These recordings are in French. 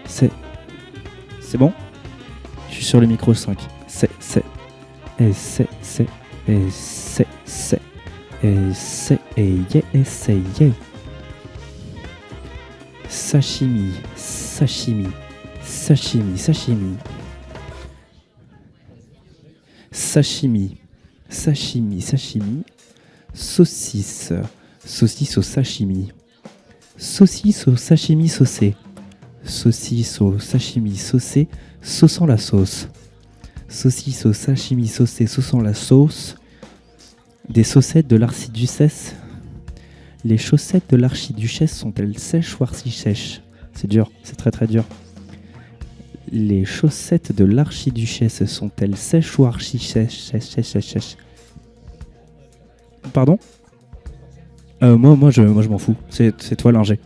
C'est bon? Je suis sur le micro 5. Et yeah. Sashimi. Saucisse. Saucisse au sashimi. Saucisse au sashimi saucé. Saucisse au sashimi saucé, sauçant la sauce. Saucisse au sashimi saucé, sauçant la sauce. Des saucettes de l'archiduchesse. Les chaussettes de l'archiduchesse sont-elles sèches ou archi-sèches? C'est dur, c'est très très dur. Les chaussettes de l'archiduchesse sont-elles sèches ou archi-sèches? Pardon? Moi je m'en fous. C'est toi l'ingé.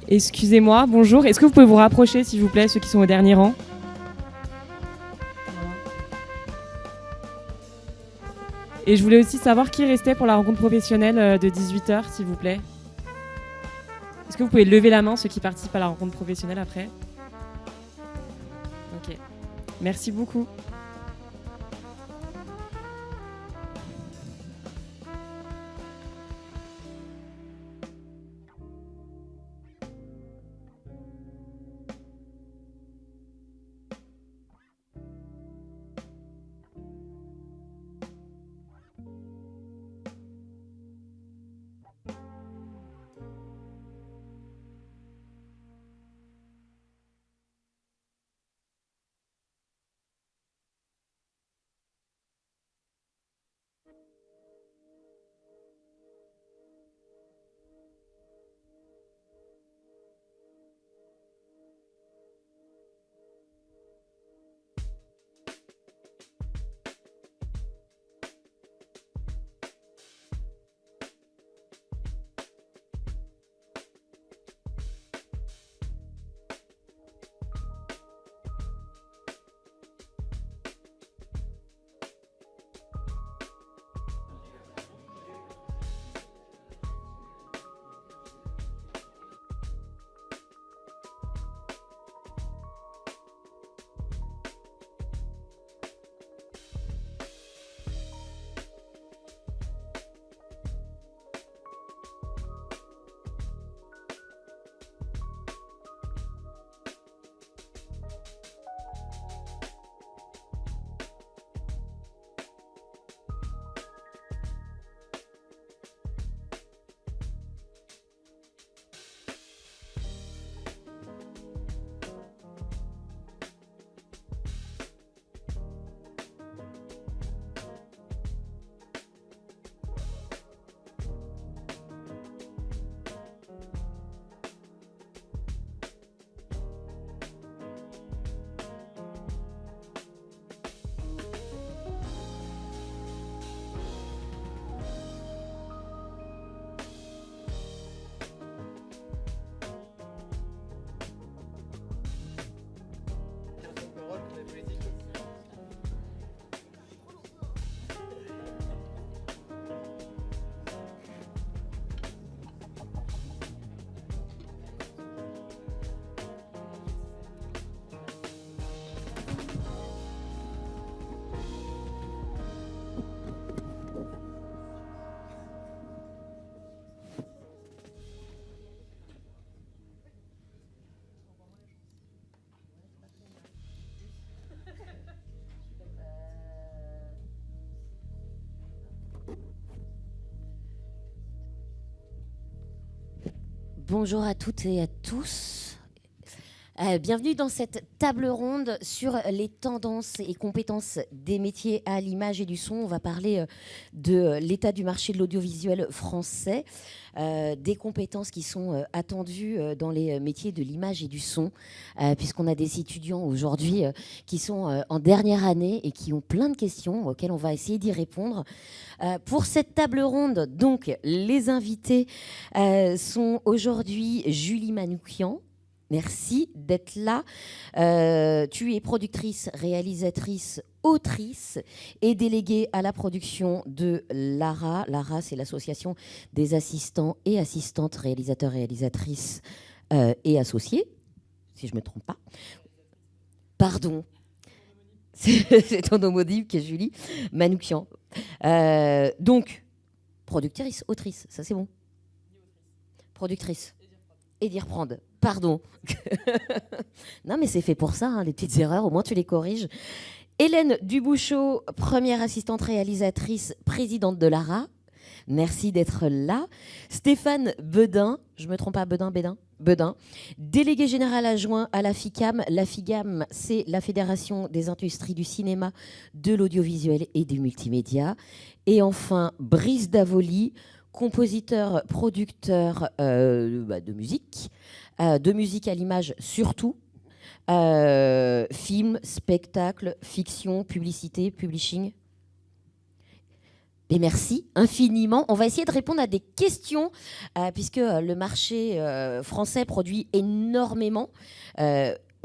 Excusez-moi, bonjour. Est-ce que vous pouvez vous rapprocher, s'il vous plaît, ceux qui sont au dernier rang? Et je voulais aussi savoir qui restait pour la rencontre professionnelle de 18h, s'il vous plaît. Est-ce que vous pouvez lever la main, ceux qui participent à la rencontre professionnelle après? Ok. Merci beaucoup. Bonjour à toutes et à tous. Bienvenue dans cette table ronde sur les tendances et compétences des métiers à l'image et du son. On va parler de l'état du marché de l'audiovisuel français, des compétences qui sont attendues dans les métiers de l'image et du son, puisqu'on a des étudiants aujourd'hui qui sont en dernière année et qui ont plein de questions auxquelles on va essayer d'y répondre. Pour cette table ronde, donc, les invités sont aujourd'hui Julie Manoukian. Merci d'être là. Tu es productrice, réalisatrice, autrice et déléguée à la production de l'ARA. L'ARA, c'est l'association des assistants et assistantes réalisateurs, réalisatrices et associés, si je ne me trompe pas. Pardon. C'est ton homonyme qui est Julie Manoukian. Donc, productrice, autrice, ça c'est bon. Productrice. Et d'y reprendre. Pardon. Non, mais c'est fait pour ça, hein, les petites erreurs, au moins tu les corriges. Hélène Dubouchot, première assistante réalisatrice, présidente de l'ARA. Merci d'être là. Stéphane Bedin, je ne me trompe pas, Bedin, délégué général adjoint à la FICAM. La FICAM, c'est la Fédération des industries du cinéma, de l'audiovisuel et du multimédia. Et enfin, Brice Davoli, compositeur, producteur de musique à l'image surtout, film, spectacle, fiction, publicité, publishing. Et merci infiniment. On va essayer de répondre à des questions, puisque le marché français produit énormément.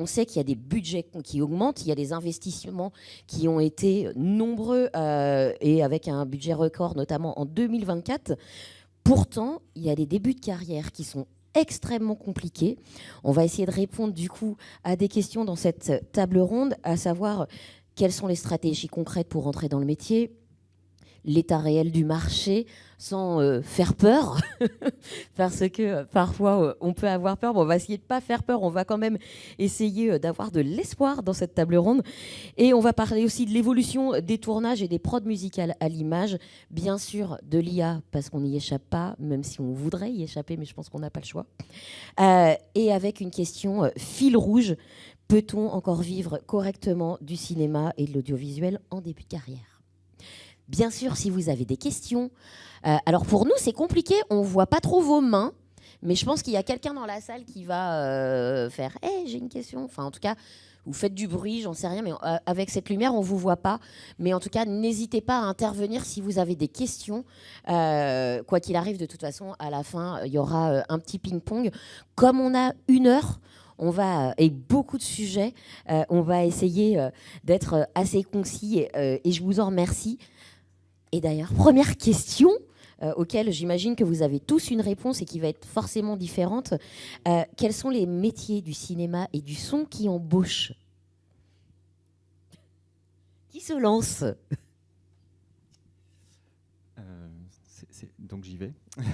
On sait qu'il y a des budgets qui augmentent, il y a des investissements qui ont été nombreux et avec un budget record, notamment en 2024. Pourtant, il y a des débuts de carrière qui sont extrêmement compliqués. On va essayer de répondre du coup à des questions dans cette table ronde, à savoir quelles sont les stratégies concrètes pour entrer dans le métier, l'état réel du marché, sans faire peur, parce que parfois on peut avoir peur. Bon, on va essayer de ne pas faire peur, on va quand même essayer d'avoir de l'espoir dans cette table ronde. Et on va parler aussi de l'évolution des tournages et des prods musicales à l'image, bien sûr de l'IA, parce qu'on n'y échappe pas, même si on voudrait y échapper, mais je pense qu'on n'a pas le choix. Et avec une question fil rouge, peut-on encore vivre correctement du cinéma et de l'audiovisuel en début de carrière ? Bien sûr, si vous avez des questions. Alors pour nous, c'est compliqué, on ne voit pas trop vos mains, mais je pense qu'il y a quelqu'un dans la salle qui va faire « Hey, j'ai une question ». Enfin, en tout cas, vous faites du bruit, j'en sais rien, mais avec cette lumière, on ne vous voit pas. Mais en tout cas, n'hésitez pas à intervenir si vous avez des questions. Quoi qu'il arrive, de toute façon, à la fin, il y aura un petit ping-pong. Comme on a 1 heure, on va, et beaucoup de sujets, on va essayer d'être assez concis et je vous en remercie. Et d'ailleurs, première question auquel j'imagine que vous avez tous une réponse et qui va être forcément différente. Quels sont les métiers du cinéma et du son qui embauchent ? Qui se lance ? Donc j'y vais.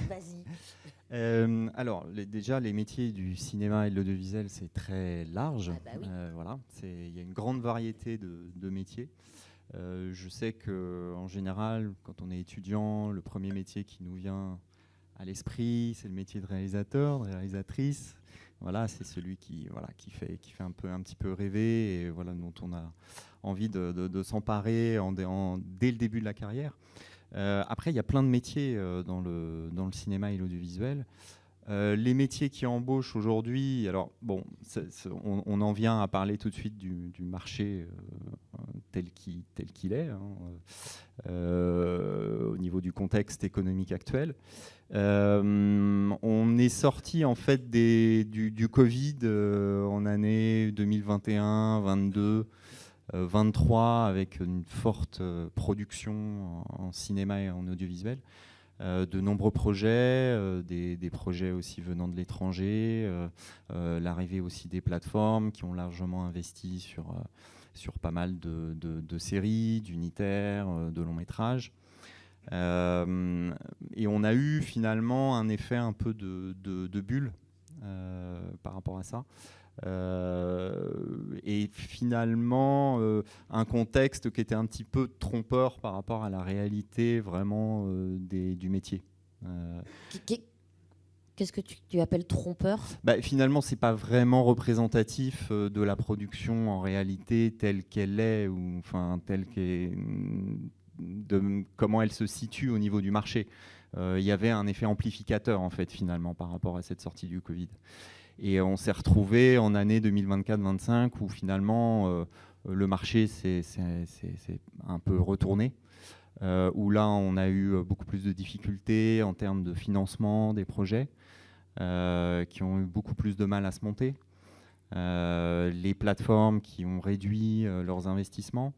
Vas-y. Alors, déjà, les métiers du cinéma et de l'audiovisuel, c'est très large. Ah bah oui. Voilà, il y a une grande variété de métiers. Je sais qu'en général, quand on est étudiant, le premier métier qui nous vient à l'esprit, c'est le métier de réalisateur, de réalisatrice. Voilà, c'est celui qui fait un petit peu rêver et voilà, dont on a envie de s'emparer dès le début de la carrière. Après, il y a plein de métiers dans le cinéma et l'audiovisuel. Les métiers qui embauchent aujourd'hui, alors bon, on en vient à parler tout de suite du marché tel qu'il est, hein, au niveau du contexte économique actuel. On est sorti en fait du Covid en année 2021, 22, 23 avec une forte production en cinéma et en audiovisuel. De nombreux projets, des projets aussi venant de l'étranger, l'arrivée aussi des plateformes qui ont largement investi sur pas mal de séries, d'unitaires, de longs métrages. Et on a eu finalement un effet un peu de bulle par rapport à ça. Et finalement un contexte qui était un petit peu trompeur par rapport à la réalité vraiment du métier. Qu'est-ce que tu appelles trompeur ? Finalement, c'est pas vraiment représentatif de la production en réalité telle qu'elle est, ou enfin telle qu'est, de comment elle se situe au niveau du marché. Il y avait un effet amplificateur en fait finalement par rapport à cette sortie du Covid. Et on s'est retrouvé en année 2024-25 où finalement le marché s'est un peu retourné. Où là on a eu beaucoup plus de difficultés en termes de financement des projets. Qui ont eu beaucoup plus de mal à se monter, les plateformes qui ont réduit leurs investissements,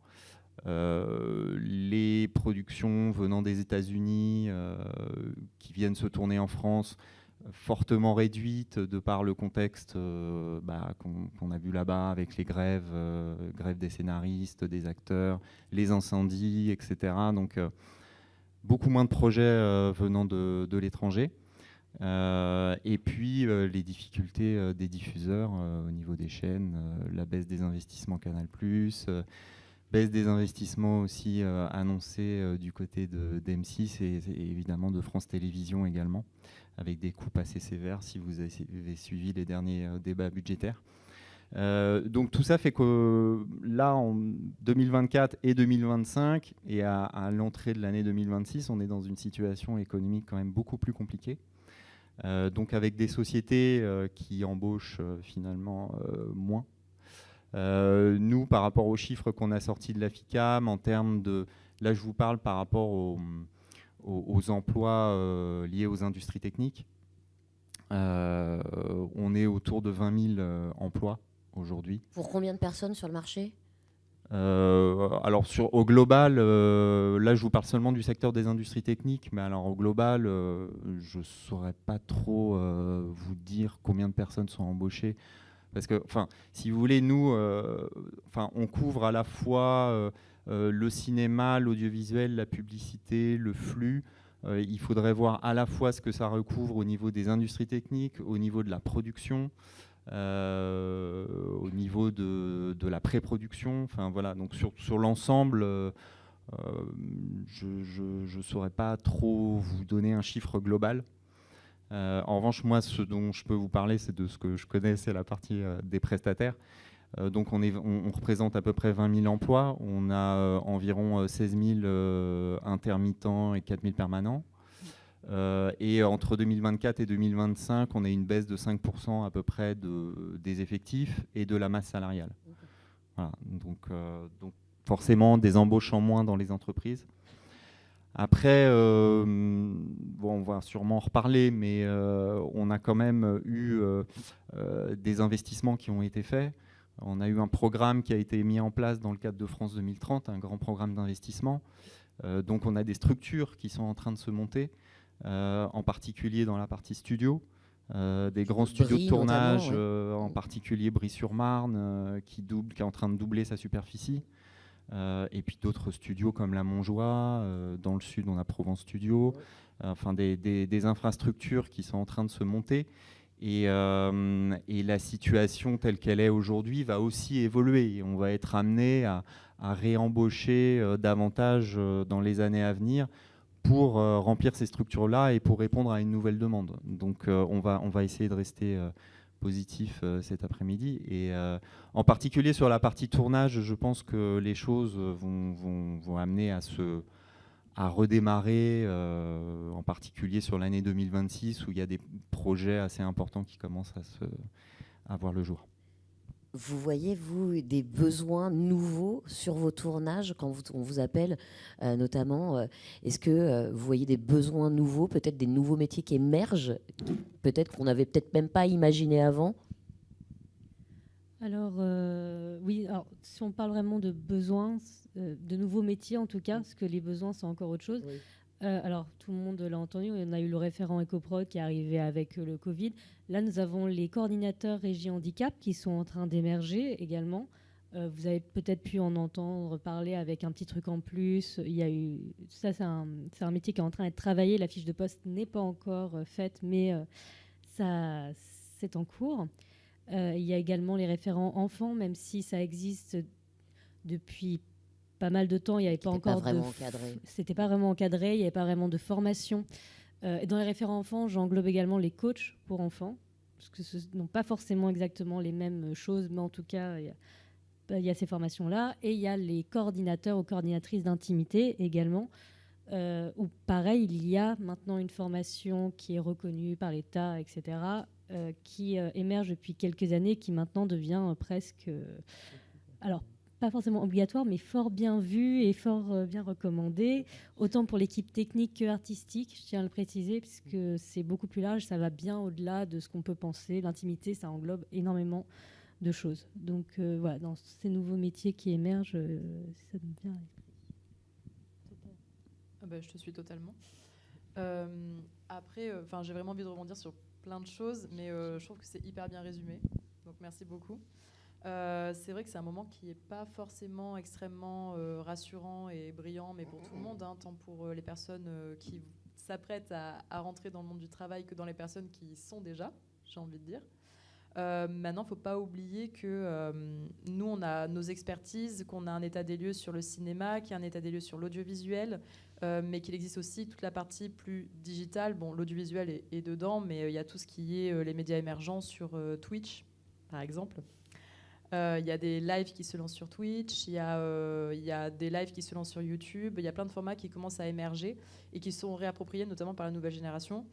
les productions venant des États-Unis qui viennent se tourner en France, fortement réduites de par le contexte qu'on a vu là-bas avec les grèves des scénaristes, des acteurs, les incendies, etc. Donc beaucoup moins de projets venant de l'étranger. Et puis les difficultés des diffuseurs au niveau des chaînes, la baisse des investissements Canal+, baisse des investissements aussi annoncés du côté d'M6 et évidemment de France Télévisions également, avec des coupes assez sévères si vous avez suivi les derniers débats budgétaires. Donc tout ça fait que là, en 2024 et 2025, et à l'entrée de l'année 2026, on est dans une situation économique quand même beaucoup plus compliquée. Donc avec des sociétés qui embauchent finalement moins. Nous, par rapport aux chiffres qu'on a sortis de la FICAM, en termes de... Là, je vous parle par rapport aux emplois liés aux industries techniques. On est autour de 20 000 emplois aujourd'hui. Pour combien de personnes sur le marché ? Alors au global, là je vous parle seulement du secteur des industries techniques, mais alors au global, je ne saurais pas trop vous dire combien de personnes sont embauchées. Parce que, si vous voulez, nous, on couvre à la fois le cinéma, l'audiovisuel, la publicité, le flux. Il faudrait voir à la fois ce que ça recouvre au niveau des industries techniques, au niveau de la production. Au niveau de la pré-production, voilà. Donc sur l'ensemble, je ne saurais pas trop vous donner un chiffre global. En revanche, moi, ce dont je peux vous parler, c'est de ce que je connais, c'est la partie des prestataires. Donc on représente à peu près 20 000 emplois. On a environ 16 000 intermittents et 4 000 permanents. Et entre 2024 et 2025, on a une baisse de 5% à peu près des effectifs et de la masse salariale. Voilà, donc forcément des embauches en moins dans les entreprises. Après, on va sûrement en reparler, mais on a quand même eu des investissements qui ont été faits. On a eu un programme qui a été mis en place dans le cadre de France 2030, un grand programme d'investissement. Donc on a des structures qui sont en train de se monter. En particulier dans la partie studio, des grands studios de tournage, en particulier Brie-sur-Marne, qui est en train de doubler sa superficie, et puis d'autres studios comme la Montjoie, dans le sud on a Provence Studio, des infrastructures qui sont en train de se monter, et la situation telle qu'elle est aujourd'hui va aussi évoluer, et on va être amené à réembaucher davantage dans les années à venir, pour remplir ces structures-là et pour répondre à une nouvelle demande. Donc on va essayer de rester positif cet après-midi. Et en particulier sur la partie tournage, je pense que les choses vont amener à redémarrer, en particulier sur l'année 2026, où il y a des projets assez importants qui commencent à voir le jour. Vous voyez, vous, des besoins nouveaux sur vos tournages quand on vous appelle, notamment est-ce que vous voyez des besoins nouveaux, peut-être des nouveaux métiers qui émergent, peut-être qu'on n'avait peut-être même pas imaginé avant ? Alors, oui, alors, si on parle vraiment de besoins, de nouveaux métiers en tout cas, parce que les besoins, c'est encore autre chose. Oui. Alors, tout le monde l'a entendu, on a eu le référent EcoProd qui est arrivé avec le Covid. Là, nous avons les coordinateurs régie handicap qui sont en train d'émerger également. Vous avez peut-être pu en entendre parler avec un petit truc en plus. Il y a eu, ça, c'est un métier qui est en train d'être travaillé. La fiche de poste n'est pas encore faite, mais ça, c'est en cours. Il y a également les référents enfants, même si ça existe depuis pas mal de temps, il n'y avait pas encore vraiment encadré. C'était pas vraiment encadré, il n'y avait pas vraiment de formation Et dans les référents enfants, j'englobe également les coachs pour enfants, parce que ce n'ont pas forcément exactement les mêmes choses, mais en tout cas, il y a ces formations-là. Et il y a les coordinateurs ou coordinatrices d'intimité également, où pareil, il y a maintenant une formation qui est reconnue par l'État, etc., qui émerge depuis quelques années, qui maintenant devient presque... alors, pas forcément obligatoire, mais fort bien vu et fort bien recommandé, autant pour l'équipe technique que artistique, je tiens à le préciser, puisque c'est beaucoup plus large, ça va bien au-delà de ce qu'on peut penser. L'intimité, ça englobe énormément de choses. Donc voilà, dans ces nouveaux métiers qui émergent, ça me vient à l'esprit. Je te suis totalement. Après, j'ai vraiment envie de rebondir sur plein de choses, mais je trouve que c'est hyper bien résumé. Donc merci beaucoup. C'est vrai que c'est un moment qui n'est pas forcément extrêmement rassurant et brillant, mais pour tout le monde, tant pour les personnes qui s'apprêtent à rentrer dans le monde du travail que dans les personnes qui y sont déjà, j'ai envie de dire. Maintenant, il ne faut pas oublier que nous, on a nos expertises, qu'on a un état des lieux sur le cinéma, qu'il y a un état des lieux sur l'audiovisuel, mais qu'il existe aussi toute la partie plus digitale. Bon, l'audiovisuel est dedans, mais il y a tout ce qui est les médias émergents sur Twitch, par exemple. Il y a des lives qui se lancent sur Twitch, il y a des lives qui se lancent sur YouTube, il y a plein de formats qui commencent à émerger et qui sont réappropriés notamment par la nouvelle génération.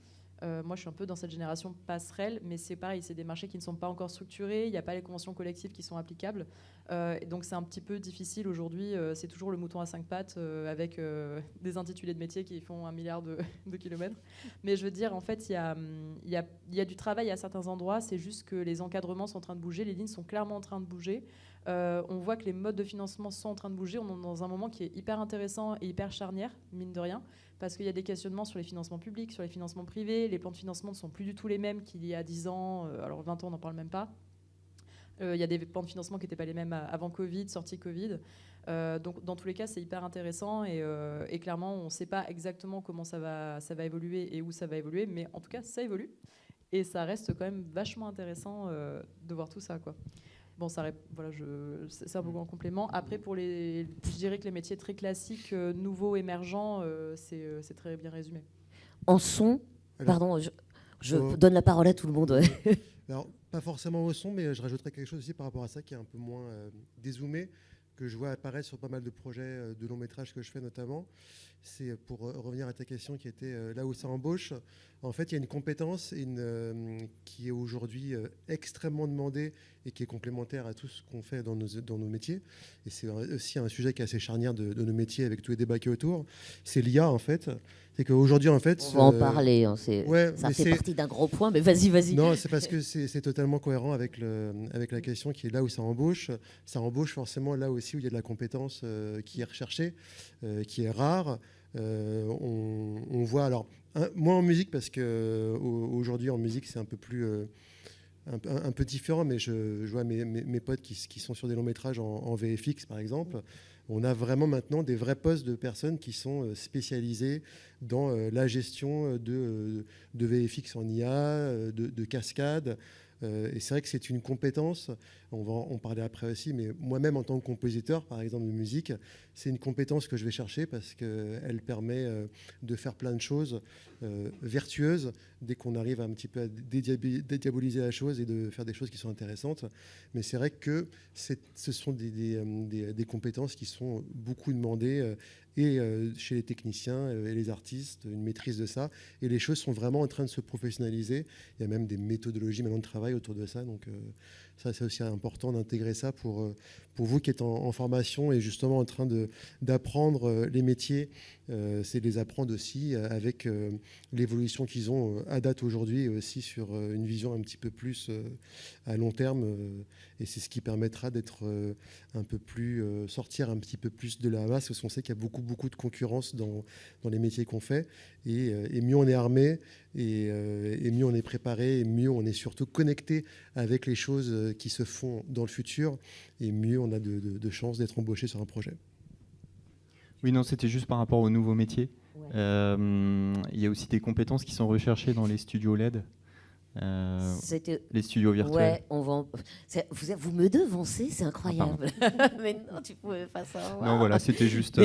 Moi, je suis un peu dans cette génération passerelle, mais c'est pareil, c'est des marchés qui ne sont pas encore structurés, il n'y a pas les conventions collectives qui sont applicables. Et donc, c'est un petit peu difficile aujourd'hui. C'est toujours le mouton à 5 pattes avec des intitulés de métiers qui font 1 milliard de kilomètres. Mais je veux dire, en fait, il y a du travail à certains endroits. C'est juste que les encadrements sont en train de bouger, les lignes sont clairement en train de bouger. On voit que les modes de financement sont en train de bouger. On est dans un moment qui est hyper intéressant et hyper charnière, mine de rien, parce qu'il y a des questionnements sur les financements publics, sur les financements privés. Les plans de financement ne sont plus du tout les mêmes qu'il y a 10 ans. Alors 20 ans, on n'en parle même pas. Il y a des plans de financement qui n'étaient pas les mêmes avant Covid, sortie Covid. Donc dans tous les cas, c'est hyper intéressant et clairement, on ne sait pas exactement comment ça va évoluer et où ça va évoluer, mais en tout cas, ça évolue. Et ça reste quand même vachement intéressant de voir tout ça, quoi. Bon, c'est un peu en complément. Après, je dirais que les métiers très classiques, nouveaux, émergents, c'est très bien résumé. En son, pardon, je donne la parole à tout le monde. Alors, pas forcément au son, mais je rajouterais quelque chose aussi par rapport à ça qui est un peu moins dézoomé, que je vois apparaître sur pas mal de projets de long métrage que je fais notamment. C'est pour revenir à ta question qui était là où ça embauche. En fait, il y a une compétence qui est aujourd'hui extrêmement demandée et qui est complémentaire à tout ce qu'on fait dans nos métiers. Et c'est aussi un sujet qui est assez charnière de nos métiers avec tous les débats qui autour. C'est l'IA, en fait. C'est qu'aujourd'hui, en fait... On va en parler. Ça fait partie d'un gros point, mais vas-y. Non, c'est parce que c'est totalement cohérent avec la question qui est là où ça embauche. Ça embauche forcément là aussi où il y a de la compétence qui est recherchée, qui est rare. On voit... Alors, moins en musique, parce qu'aujourd'hui, en musique, c'est un peu plus... un peu différent, mais je vois mes potes qui sont sur des longs métrages en VFX, par exemple. On a vraiment maintenant des vrais postes de personnes qui sont spécialisées dans la gestion de VFX en IA, de cascade. Et c'est vrai que c'est une compétence, on va en parler après aussi, mais moi-même en tant que compositeur, par exemple de musique, c'est une compétence que je vais chercher parce qu'elle permet de faire plein de choses vertueuses dès qu'on arrive un petit peu à dédiaboliser la chose et de faire des choses qui sont intéressantes. Mais c'est vrai que ce sont des compétences qui sont beaucoup demandées et chez les techniciens et les artistes, une maîtrise de ça. Et les choses sont vraiment en train de se professionnaliser. Il y a même des méthodologies maintenant de travail autour de ça. Donc ça, c'est aussi important d'intégrer ça pour vous qui êtes en formation et justement en train d'apprendre les métiers. C'est de les apprendre aussi avec l'évolution qu'ils ont à date aujourd'hui et aussi sur une vision un petit peu plus à long terme. Et c'est ce qui permettra d'être un peu plus, sortir un petit peu plus de la masse, parce qu'on sait qu'il y a beaucoup de concurrence dans les métiers qu'on fait. Et mieux on est armé, et mieux on est préparé, et mieux on est surtout connecté avec les choses qui se font dans le futur, et mieux on a de chances d'être embauché sur un projet. Oui, non, c'était juste par rapport aux nouveaux métiers. Ouais. Il y a aussi des compétences qui sont recherchées dans les studios LED. les studios virtuels. Ouais, vous me devancez, c'est incroyable. Mais non, tu pouvais pas savoir. Non, voilà, c'était juste,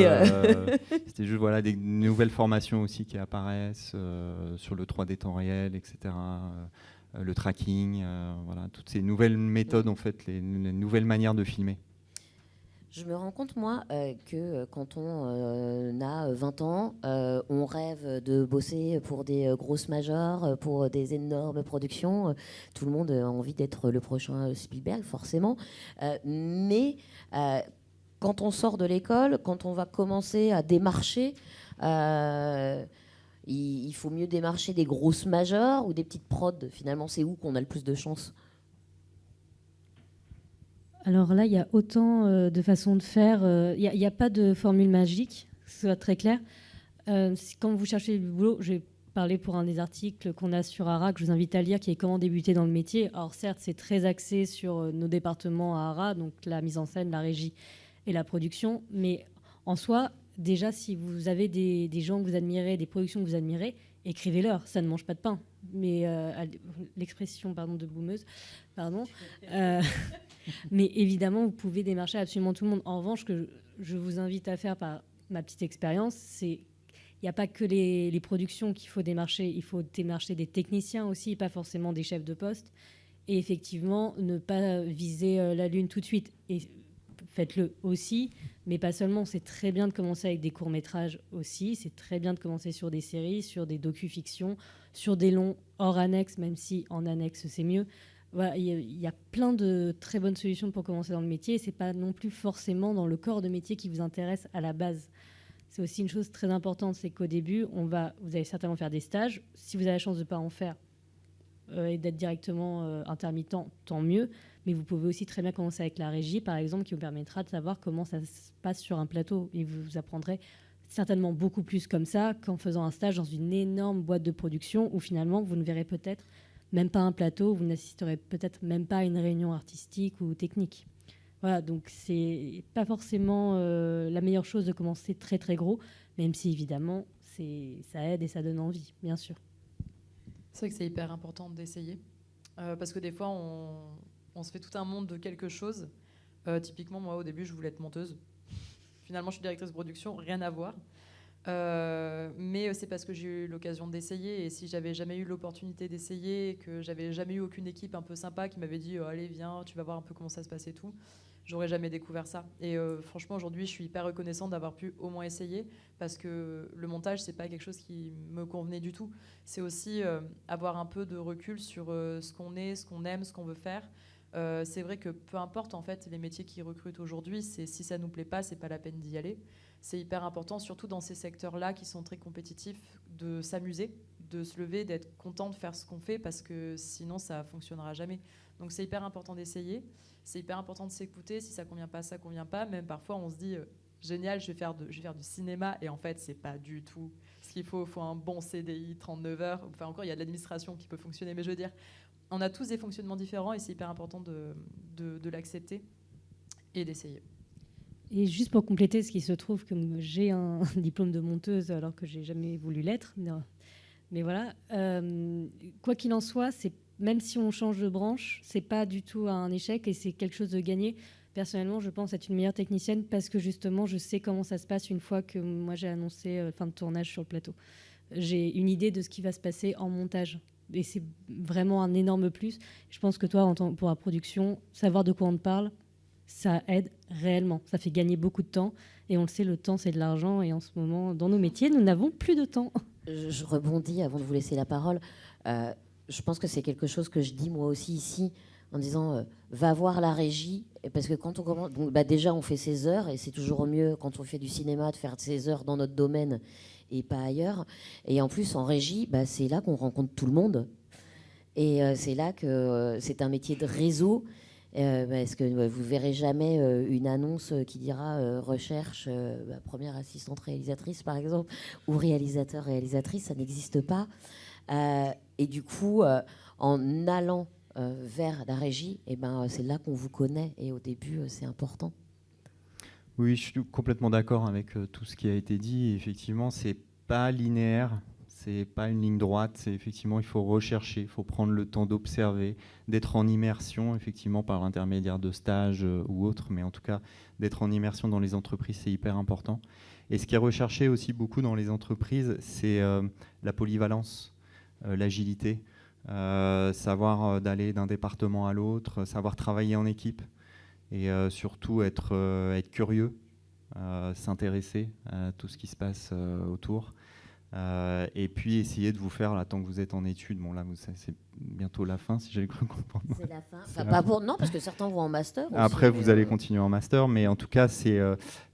voilà, des nouvelles formations aussi qui apparaissent sur le 3D temps réel, etc. Le tracking, voilà, toutes ces nouvelles méthodes, en fait, les nouvelles manières de filmer. Je me rends compte, moi, que quand on a 20 ans, on rêve de bosser pour des grosses majors, pour des énormes productions. Tout le monde a envie d'être le prochain Spielberg, forcément. Mais quand on sort de l'école, quand on va commencer à démarcher, il faut mieux démarcher des grosses majors ou des petites prods. Finalement, c'est où qu'on a le plus de chance ? Alors là, il y a autant de façons de faire. Il n'y a pas de formule magique, que ce soit très clair. Quand vous cherchez du boulot, je vais parler pour un des articles qu'on a sur ARA, que je vous invite à lire, qui est Comment débuter dans le métier. Alors certes, c'est très axé sur nos départements à ARA, donc la mise en scène, la régie et la production. Mais en soi, déjà, si vous avez des gens que vous admirez, des productions que vous admirez, écrivez-leur, ça ne mange pas de pain. Mais l'expression de boumeuse, pardon. Mais évidemment, vous pouvez démarcher absolument tout le monde. En revanche, ce que je vous invite à faire par ma petite expérience, c'est qu'il n'y a pas que les productions qu'il faut démarcher. Il faut démarcher des techniciens aussi, pas forcément des chefs de poste. Et effectivement, ne pas viser la Lune tout de suite. Et faites-le aussi, mais pas seulement. C'est très bien de commencer avec des courts-métrages aussi. C'est très bien de commencer sur des séries, sur des docu-fictions, sur des longs hors annexe, même si en annexe, c'est mieux. Voilà, il y a plein de très bonnes solutions pour commencer dans le métier. Ce n'est pas non plus forcément dans le corps de métier qui vous intéresse à la base. C'est aussi une chose très importante, c'est qu'au début, vous allez certainement faire des stages. Si vous avez la chance de ne pas en faire et d'être directement intermittent, tant mieux. Mais vous pouvez aussi très bien commencer avec la régie, par exemple, qui vous permettra de savoir comment ça se passe sur un plateau. Et vous apprendrez certainement beaucoup plus comme ça qu'en faisant un stage dans une énorme boîte de production où finalement, vous ne verrez peut-être même pas un plateau, vous n'assisterez peut-être même pas à une réunion artistique ou technique. Voilà, donc c'est pas forcément la meilleure chose de commencer très très gros, même si évidemment ça aide et ça donne envie, bien sûr. C'est vrai que c'est hyper important d'essayer, parce que des fois on se fait tout un monde de quelque chose. Typiquement, moi au début je voulais être monteuse. Finalement je suis directrice de production, rien à voir. Mais c'est parce que j'ai eu l'occasion d'essayer, et si j'avais jamais eu l'opportunité d'essayer, que j'avais jamais eu aucune équipe un peu sympa qui m'avait dit allez viens, tu vas voir un peu comment ça se passe et tout, j'aurais jamais découvert ça. Et franchement aujourd'hui je suis hyper reconnaissante d'avoir pu au moins essayer, parce que le montage c'est pas quelque chose qui me convenait du tout. C'est aussi avoir un peu de recul sur ce qu'on est, ce qu'on aime, ce qu'on veut faire. C'est vrai que peu importe en fait les métiers qui recrutent aujourd'hui, si ça nous plaît pas, c'est pas la peine d'y aller. C'est hyper important, surtout dans ces secteurs-là qui sont très compétitifs, de s'amuser, de se lever, d'être content de faire ce qu'on fait, parce que sinon ça fonctionnera jamais. Donc c'est hyper important d'essayer, c'est hyper important de s'écouter. Si ça convient pas, ça convient pas. Même parfois on se dit génial, je vais faire du cinéma, et en fait c'est pas du tout ce qu'il faut. Il faut un bon CDI, 39 heures. Enfin encore, il y a de l'administration qui peut fonctionner, mais je veux dire, on a tous des fonctionnements différents et c'est hyper important de l'accepter et d'essayer. Et juste pour compléter, ce qui se trouve que j'ai un diplôme de monteuse alors que j'ai jamais voulu l'être. Mais voilà, quoi qu'il en soit, même si on change de branche, c'est pas du tout un échec et c'est quelque chose de gagné. Personnellement, je pense être une meilleure technicienne parce que justement, je sais comment ça se passe une fois que moi j'ai annoncé fin de tournage sur le plateau. J'ai une idée de ce qui va se passer en montage. Et c'est vraiment un énorme plus. Je pense que toi, pour la production, savoir de quoi on te parle, ça aide réellement. Ça fait gagner beaucoup de temps. Et on le sait, le temps, c'est de l'argent. Et en ce moment, dans nos métiers, nous n'avons plus de temps. Je rebondis avant de vous laisser la parole. Je pense que c'est quelque chose que je dis moi aussi ici, en disant va voir la régie. Parce que quand on commence, déjà, on fait ses heures. Et c'est toujours mieux quand on fait du cinéma de faire ses heures dans notre domaine et pas ailleurs. Et en plus, en régie, c'est là qu'on rencontre tout le monde. Et c'est là que c'est un métier de réseau. Parce que vous verrez jamais une annonce qui dira recherche première assistante réalisatrice par exemple, ou réalisateur réalisatrice, ça n'existe pas. Et du coup en allant vers la régie, c'est là qu'on vous connaît, et au début c'est important. Oui, je suis complètement d'accord avec tout ce qui a été dit. Effectivement, c'est pas linéaire. C'est pas une ligne droite, c'est effectivement, il faut rechercher, il faut prendre le temps d'observer, d'être en immersion, effectivement, par l'intermédiaire de stages ou autres, mais en tout cas, d'être en immersion dans les entreprises, c'est hyper important. Et ce qui est recherché aussi beaucoup dans les entreprises, c'est la polyvalence, l'agilité, savoir d'aller d'un département à l'autre, savoir travailler en équipe et surtout être curieux, s'intéresser à tout ce qui se passe autour. Et puis essayer de vous faire, là, tant que vous êtes en études, bon là c'est bientôt la fin si j'ai cru comprendre. C'est la fin. Enfin, pas pour non, parce que certains vont en master. Après aussi, vous allez continuer en master, mais en tout cas c'est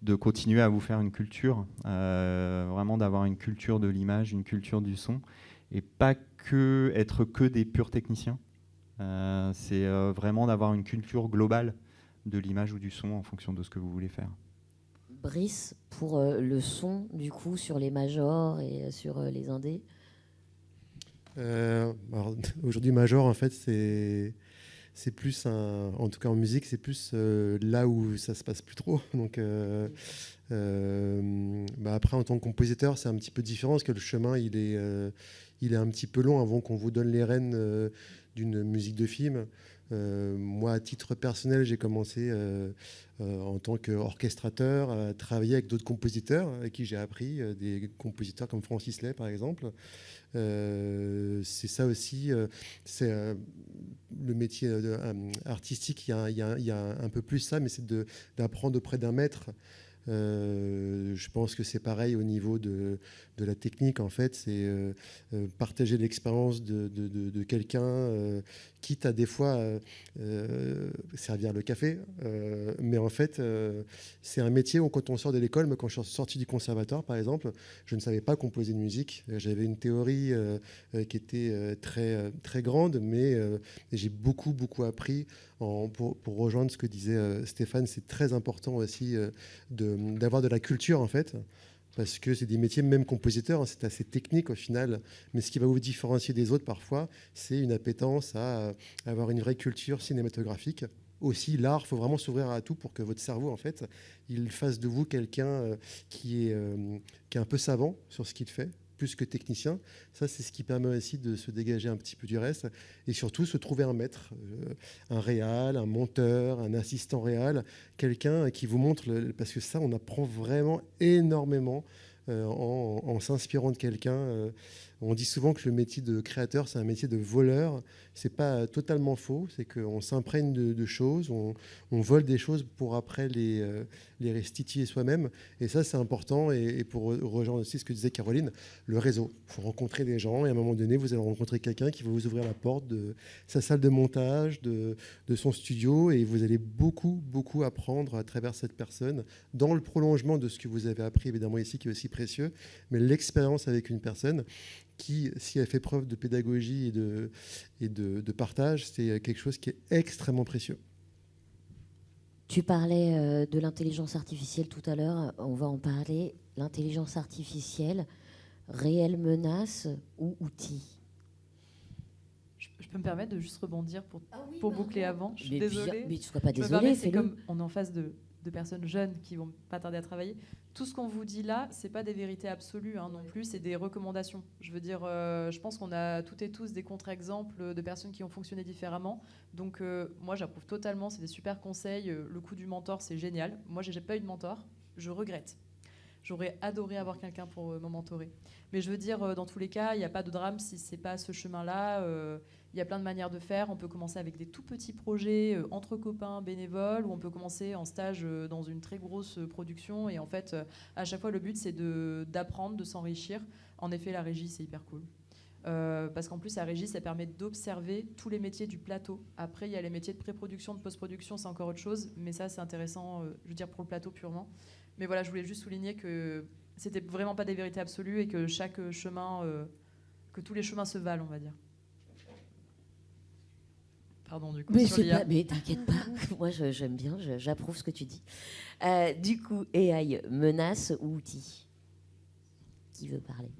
de continuer à vous faire une culture, vraiment d'avoir une culture de l'image, une culture du son, et pas être que des purs techniciens. C'est vraiment d'avoir une culture globale de l'image ou du son en fonction de ce que vous voulez faire. Brice, pour le son, du coup, sur les majors et sur les indés. Aujourd'hui, major, en fait, c'est plus en tout cas en musique, c'est plus là où ça se passe plus trop. Donc, après, en tant que compositeur, c'est un petit peu différent parce que le chemin, il est un petit peu long avant qu'on vous donne les rênes d'une musique de film. Moi, à titre personnel, j'ai commencé en tant qu'orchestrateur à travailler avec d'autres compositeurs avec qui j'ai appris, des compositeurs comme Francis Lay, par exemple. C'est ça aussi, c'est le métier artistique, il y a un peu plus ça, mais c'est d'apprendre auprès d'un maître. Je pense que c'est pareil au niveau de la technique, en fait, c'est partager l'expérience de quelqu'un, quitte à des fois servir le café, mais en fait c'est un métier où quand on sort de l'école, moi, quand je suis sorti du conservatoire par exemple, je ne savais pas composer de musique, j'avais une théorie qui était très, très grande, mais j'ai beaucoup appris pour rejoindre ce que disait Stéphane. C'est très important aussi d'avoir de la culture, en fait, parce que c'est des métiers, même compositeur, hein, c'est assez technique au final, mais ce qui va vous différencier des autres parfois, c'est une appétence à avoir une vraie culture cinématographique. Aussi, l'art, il faut vraiment s'ouvrir à tout pour que votre cerveau, en fait, il fasse de vous quelqu'un qui est un peu savant sur ce qu'il fait, plus que technicien. Ça, c'est ce qui permet aussi de se dégager un petit peu du reste et surtout se trouver un maître, un réal, un monteur, un assistant réal, quelqu'un qui vous montre, parce que ça, on apprend vraiment énormément en s'inspirant de quelqu'un. On dit souvent que le métier de créateur, c'est un métier de voleur. C'est pas totalement faux, c'est qu'on s'imprègne de choses, on vole des choses pour après les restituer soi-même. Et ça, c'est important. Et pour rejoindre aussi ce que disait Caroline, le réseau. Il faut rencontrer des gens et à un moment donné, vous allez rencontrer quelqu'un qui va vous ouvrir la porte de sa salle de montage, de son studio, et vous allez beaucoup apprendre à travers cette personne, dans le prolongement de ce que vous avez appris, évidemment ici, qui est aussi précieux, mais l'expérience avec une personne qui, si elle fait preuve de pédagogie et de partage, c'est quelque chose qui est extrêmement précieux. Tu parlais de l'intelligence artificielle tout à l'heure, on va en parler. L'intelligence artificielle, réelle menace ou outil? Je peux me permettre de juste rebondir pour boucler avant. Je suis désolée. Mais tu ne sois pas désolée. désolée. C'est comme on est en face de personnes jeunes qui vont pas tarder à travailler. Tout ce qu'on vous dit là, c'est pas des vérités absolues non plus, c'est des recommandations. Je veux dire, je pense qu'on a toutes et tous des contre-exemples de personnes qui ont fonctionné différemment. Donc moi, j'approuve totalement, c'est des super conseils. Le coup du mentor, c'est génial. Moi, j'ai pas eu de mentor, je regrette. J'aurais adoré avoir quelqu'un pour me mentorer. Mais je veux dire, dans tous les cas, il n'y a pas de drame si c'est pas ce chemin-là. Il y a plein de manières de faire. On peut commencer avec des tout petits projets entre copains bénévoles, ou on peut commencer en stage dans une très grosse production. Et en fait, à chaque fois, le but, c'est d'apprendre, de s'enrichir. En effet, la régie, c'est hyper cool. Parce qu'en plus, la régie, ça permet d'observer tous les métiers du plateau. Après, il y a les métiers de pré-production, de post-production, c'est encore autre chose. Mais ça, c'est intéressant, je veux dire, pour le plateau purement. Mais voilà, je voulais juste souligner que c'était vraiment pas des vérités absolues et que chaque chemin, que tous les chemins se valent, on va dire. Pardon, du coup, mais sur l'IA. Mais t'inquiète pas, moi j'aime bien, j'approuve ce que tu dis. Du coup, AI, menace ou outil? Qui veut parler?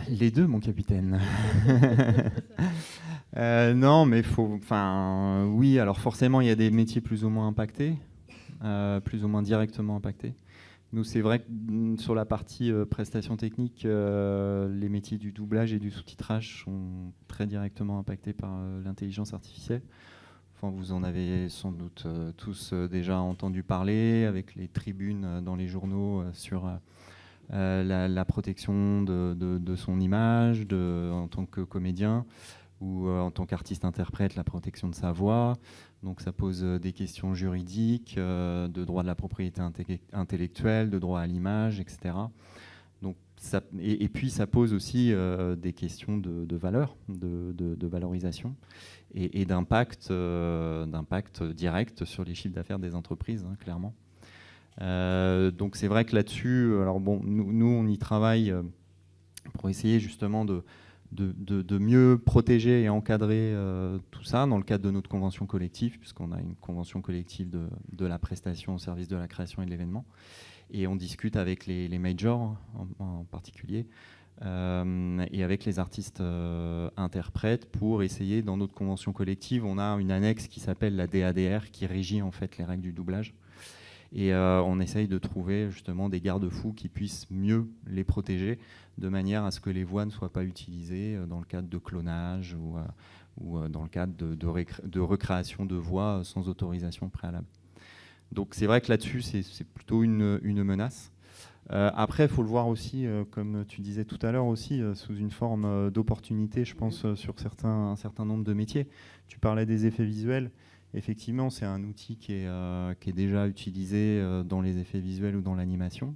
Les deux, mon capitaine. Non, mais oui, alors forcément, il y a des métiers plus ou moins impactés, plus ou moins directement impactés. Nous, c'est vrai que sur la partie prestations techniques, les métiers du doublage et du sous-titrage sont très directement impactés par l'intelligence artificielle. Enfin, vous en avez sans doute tous déjà entendu parler, avec les tribunes dans les journaux sur la protection de son image en tant que comédien, ou en tant qu'artiste-interprète, la protection de sa voix. Donc ça pose des questions juridiques, de droit de la propriété intellectuelle, de droit à l'image, etc. Donc et puis ça pose aussi des questions de valeur, de valorisation et d'impact direct sur les chiffres d'affaires des entreprises, hein, clairement. Donc c'est vrai que là-dessus, alors bon, nous on y travaille pour essayer justement de mieux protéger et encadrer tout ça dans le cadre de notre convention collective, puisqu'on a une convention collective de la prestation au service de la création et de l'événement. Et on discute avec les majors en particulier, et avec les artistes interprètes pour essayer, dans notre convention collective, on a une annexe qui s'appelle la DADR qui régit en fait les règles du doublage. Et on essaye de trouver justement des garde-fous qui puissent mieux les protéger, de manière à ce que les voix ne soient pas utilisées dans le cadre de clonage ou dans le cadre de recréation de voix sans autorisation préalable. Donc c'est vrai que là-dessus, c'est plutôt une menace. Après, il faut le voir aussi, comme tu disais tout à l'heure, aussi sous une forme d'opportunité, je pense, sur un certain nombre de métiers. Tu parlais des effets visuels. Effectivement, c'est un outil qui est déjà utilisé dans les effets visuels ou dans l'animation.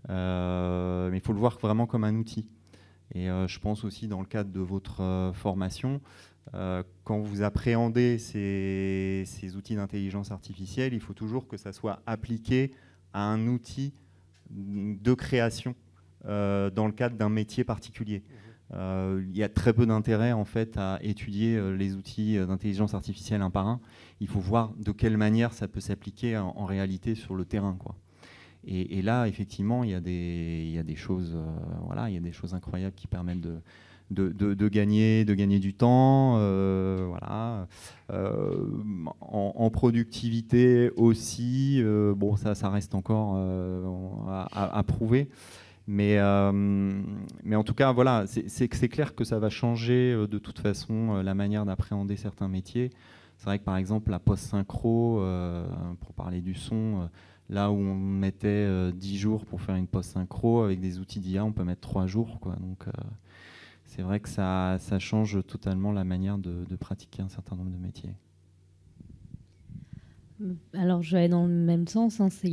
Mais il faut le voir vraiment comme un outil. Et je pense aussi dans le cadre de votre formation, quand vous appréhendez ces outils d'intelligence artificielle, il faut toujours que ça soit appliqué à un outil de création dans le cadre d'un métier particulier. Il y a très peu d'intérêt en fait à étudier les outils d'intelligence artificielle un par un. Il faut voir de quelle manière ça peut s'appliquer en réalité sur le terrain, quoi. Et là, effectivement, il y a des choses, voilà, il y a des choses incroyables qui permettent de gagner du temps, voilà. En productivité aussi. Bon, ça reste encore à prouver. Mais en tout cas, voilà, c'est clair que ça va changer de toute façon la manière d'appréhender certains métiers. C'est vrai que par exemple, la post-synchro, pour parler du son, là où on mettait 10 jours pour faire une post-synchro, avec des outils d'IA, on peut mettre 3 jours, quoi. Donc c'est vrai que ça change totalement la manière de pratiquer un certain nombre de métiers. Alors, je vais aller dans le même sens. Hein. Il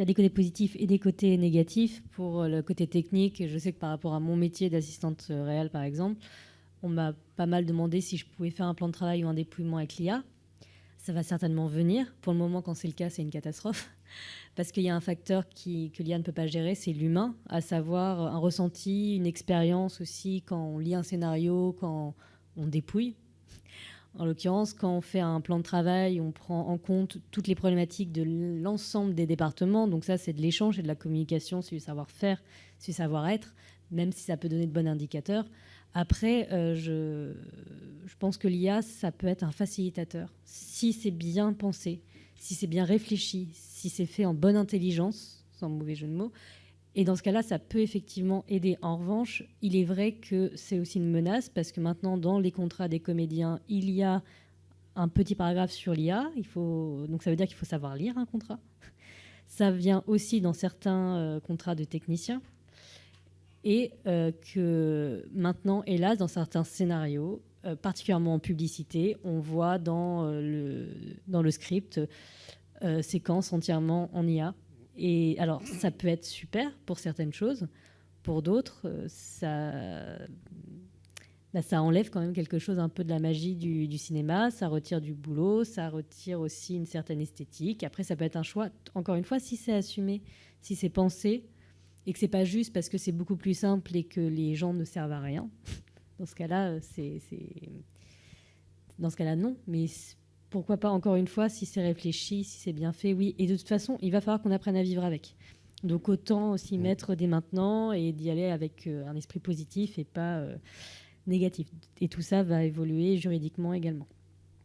y a des côtés positifs et des côtés négatifs. Pour le côté technique, je sais que par rapport à mon métier d'assistante réelle, par exemple, on m'a pas mal demandé si je pouvais faire un plan de travail ou un déploiement avec l'IA. Ça va certainement venir. Pour le moment, quand c'est le cas, c'est une catastrophe. Parce qu'il y a un facteur que l'IA ne peut pas gérer, c'est l'humain, à savoir un ressenti, une expérience aussi quand on lit un scénario, quand on dépouille. En l'occurrence, quand on fait un plan de travail, on prend en compte toutes les problématiques de l'ensemble des départements. Donc ça, c'est de l'échange et de la communication, c'est du savoir-faire, c'est du savoir-être, même si ça peut donner de bons indicateurs. Après, je pense que l'IA, ça peut être un facilitateur. Si c'est bien pensé, si c'est bien réfléchi, si c'est fait en bonne intelligence, sans mauvais jeu de mots, et dans ce cas-là, ça peut effectivement aider. En revanche, il est vrai que c'est aussi une menace parce que maintenant, dans les contrats des comédiens, il y a un petit paragraphe sur l'IA. Donc ça veut dire qu'il faut savoir lire un contrat. Ça vient aussi dans certains contrats de techniciens. Et que maintenant, hélas, dans certains scénarios, particulièrement en publicité, on voit dans le script séquence entièrement en IA. Et alors, ça peut être super pour certaines choses. Pour d'autres, ça enlève quand même quelque chose, un peu de la magie du cinéma. Ça retire du boulot, ça retire aussi une certaine esthétique. Après, ça peut être un choix, encore une fois, si c'est assumé, si c'est pensé, et que c'est pas juste parce que c'est beaucoup plus simple et que les gens ne servent à rien. Dans ce cas-là, dans ce cas-là, non. Mais pourquoi pas, encore une fois, si c'est réfléchi, si c'est bien fait, oui. Et de toute façon, il va falloir qu'on apprenne à vivre avec. Donc autant s'y mettre dès maintenant et d'y aller avec un esprit positif et pas négatif. Et tout ça va évoluer juridiquement également.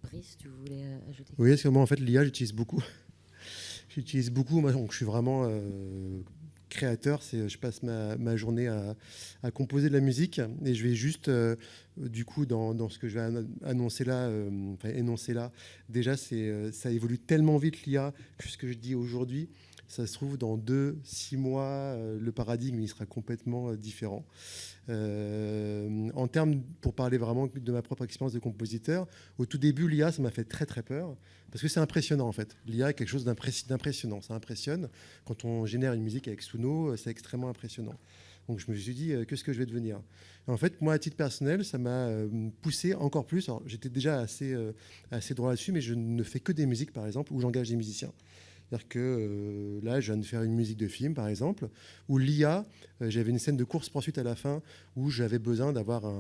Brice, tu voulais ajouter? Oui, parce que moi, en fait, l'IA, j'utilise beaucoup. j'utilise beaucoup. Moi, donc, je suis vraiment créateur. Je passe ma journée à composer de la musique et je vais juste, du coup, dans ce que je vais énoncer là, déjà, ça évolue tellement vite l'IA que ce que je dis aujourd'hui, ça se trouve dans 2-6 mois, le paradigme il sera complètement différent. En termes, pour parler vraiment de ma propre expérience de compositeur, au tout début, l'IA, ça m'a fait très très peur, parce que c'est impressionnant en fait. L'IA est quelque chose d'impressionnant, ça impressionne. Quand on génère une musique avec Suno, c'est extrêmement impressionnant. Donc je me suis dit, qu'est-ce que je vais devenir ? En fait, moi, à titre personnel, ça m'a poussé encore plus. Alors, j'étais déjà assez droit là-dessus, mais je ne fais que des musiques, par exemple, où j'engage des musiciens. C'est-à-dire que là, je viens de faire une musique de film, par exemple, où l'IA, j'avais une scène de course-poursuite à la fin, où j'avais besoin d'avoir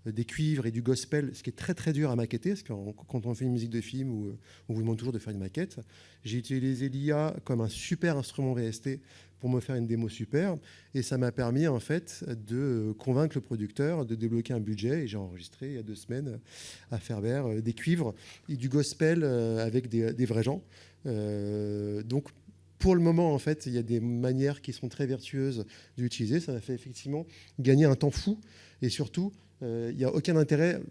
des cuivres et du gospel, ce qui est très très dur à maqueter, parce que quand on fait une musique de film, on vous demande toujours de faire une maquette. J'ai utilisé l'IA comme un super instrument VST pour me faire une démo super, et ça m'a permis en fait de convaincre le producteur de débloquer un budget, et j'ai enregistré il y a 2 semaines à Ferber des cuivres et du gospel avec des vrais gens. Donc pour le moment, en fait, il y a des manières qui sont très vertueuses d'utiliser. Ça m'a fait effectivement gagner un temps fou. Et surtout, il n'y a aucun intérêt,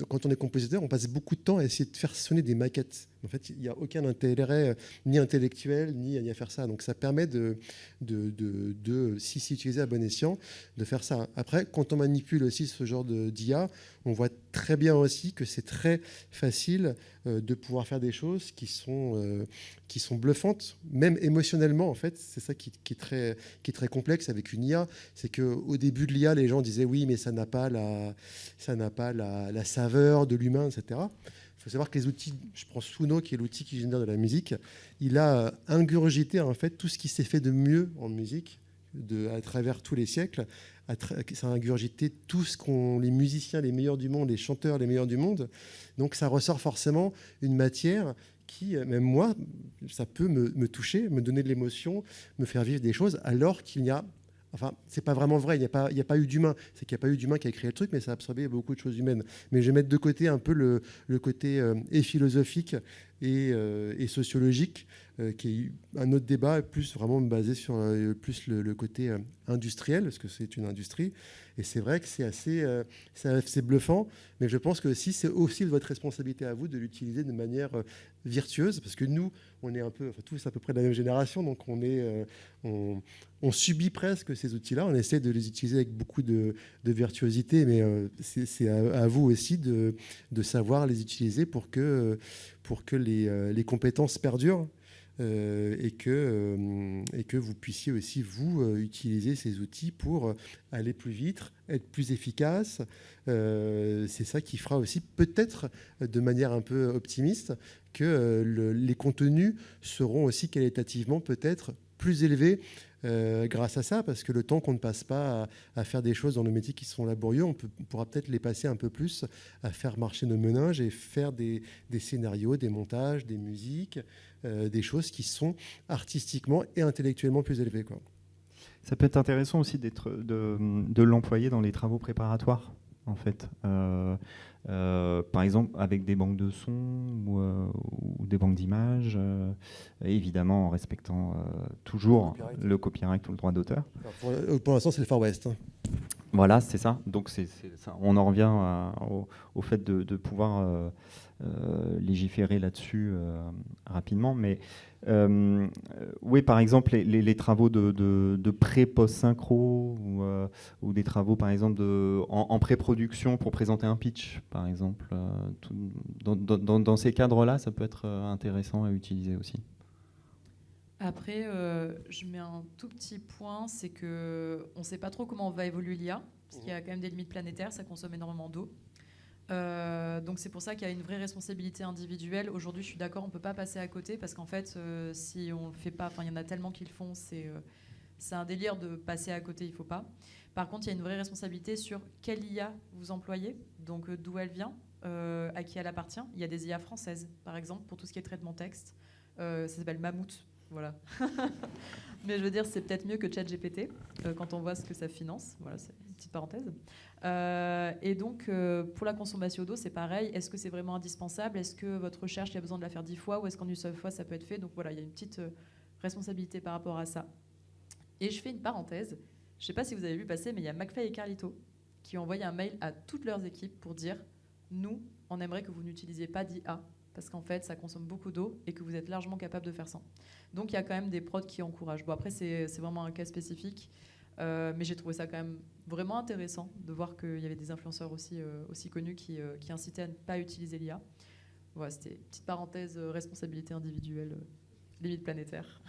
quand on est compositeur, on passe beaucoup de temps à essayer de faire sonner des maquettes. En fait, il n'y a aucun intérêt, ni intellectuel, ni à faire ça. Donc ça permet si utilisé à bon escient, de faire ça. Après, quand on manipule aussi ce genre d'IA, on voit très bien aussi que c'est très facile de pouvoir faire des choses qui sont bluffantes, même émotionnellement. En fait, c'est ça qui est très complexe avec une IA. C'est qu'au début de l'IA, les gens disaient oui, mais ça n'a pas la saveur de l'humain, etc. Il faut savoir que les outils, je prends Suno, qui est l'outil qui génère de la musique, il a ingurgité en fait tout ce qui s'est fait de mieux en musique à travers tous les siècles. Ça a ingurgité tout ce qu'ont les musiciens les meilleurs du monde, les chanteurs les meilleurs du monde. Donc ça ressort forcément une matière qui, même moi, ça peut me toucher, me donner de l'émotion, me faire vivre des choses, alors qu'il n'y a... Enfin, c'est pas vraiment vrai, il n'y a pas eu d'humain. C'est qu'il n'y a pas eu d'humain qui a créé le truc, mais ça a absorbé beaucoup de choses humaines. Mais je vais mettre de côté un peu le côté et philosophique et sociologique, qui est un autre débat, plus vraiment basé sur plus le côté industriel, parce que c'est une industrie. Et c'est vrai que c'est assez bluffant, mais je pense que aussi, c'est aussi de votre responsabilité à vous de l'utiliser de manière virtueuse, parce que nous, on est un peu, enfin, tous à peu près de la même génération, donc on subit presque ces outils-là, on essaie de les utiliser avec beaucoup de virtuosité, mais c'est à vous aussi de savoir les utiliser pour que les compétences perdurent. Et que vous puissiez aussi, vous, utiliser ces outils pour aller plus vite, être plus efficace. C'est ça qui fera aussi, peut-être de manière un peu optimiste, que les contenus seront aussi qualitativement peut-être plus élevés grâce à ça, parce que le temps qu'on ne passe pas à faire des choses dans nos métiers qui sont laborieux, on pourra peut-être les passer un peu plus à faire marcher nos méninges et faire des scénarios, des montages, des musiques, des choses qui sont artistiquement et intellectuellement plus élevées, quoi. Ça peut être intéressant aussi de l'employer dans les travaux préparatoires, en fait. Par exemple, avec des banques de sons ou des banques d'images, évidemment en respectant toujours le copyright ou le droit d'auteur. Pour l'instant, c'est le Far West. Hein. Voilà, c'est ça. Donc ça. On en revient au fait de pouvoir légiférer là-dessus rapidement. Mais oui, par exemple, les travaux de pré-post-synchro ou des travaux, par exemple, en pré-production pour présenter un pitch, par exemple. Dans ces cadres-là, ça peut être intéressant à utiliser aussi. Après, je mets un tout petit point, c'est qu'on ne sait pas trop comment va évoluer l'IA, parce qu'il y a quand même des limites planétaires, ça consomme énormément d'eau. Donc c'est pour ça qu'il y a une vraie responsabilité individuelle. Aujourd'hui, je suis d'accord, on ne peut pas passer à côté, parce qu'en fait, si on ne le fait pas, il y en a tellement qui le font, c'est un délire de passer à côté, il ne faut pas. Par contre, il y a une vraie responsabilité sur quelle IA vous employez, donc d'où elle vient, à qui elle appartient. Il y a des IA françaises, par exemple, pour tout ce qui est traitement texte. Ça s'appelle Mammouth. Voilà. Mais je veux dire, c'est peut-être mieux que ChatGPT quand on voit ce que ça finance. Voilà, c'est une petite parenthèse. Et donc, pour la consommation d'eau, c'est pareil. Est-ce que c'est vraiment indispensable ? Est-ce que votre recherche, il y a besoin de la faire 10 fois ou est-ce qu'en une seule fois, ça peut être fait ? Donc voilà, il y a une petite responsabilité par rapport à ça. Et je fais une parenthèse. Je ne sais pas si vous avez vu passer, mais il y a McFly et Carlito qui ont envoyé un mail à toutes leurs équipes pour dire « Nous, on aimerait que vous n'utilisiez pas d'IA parce qu'en fait, ça consomme beaucoup d'eau et que vous êtes largement capable de faire sans. » Donc, il y a quand même des prods qui encouragent. Bon, après, c'est vraiment un cas spécifique, mais j'ai trouvé ça quand même vraiment intéressant de voir qu'il y avait des influenceurs aussi connus qui incitaient à ne pas utiliser l'IA. Voilà, c'était une petite parenthèse responsabilité individuelle, limite planétaire.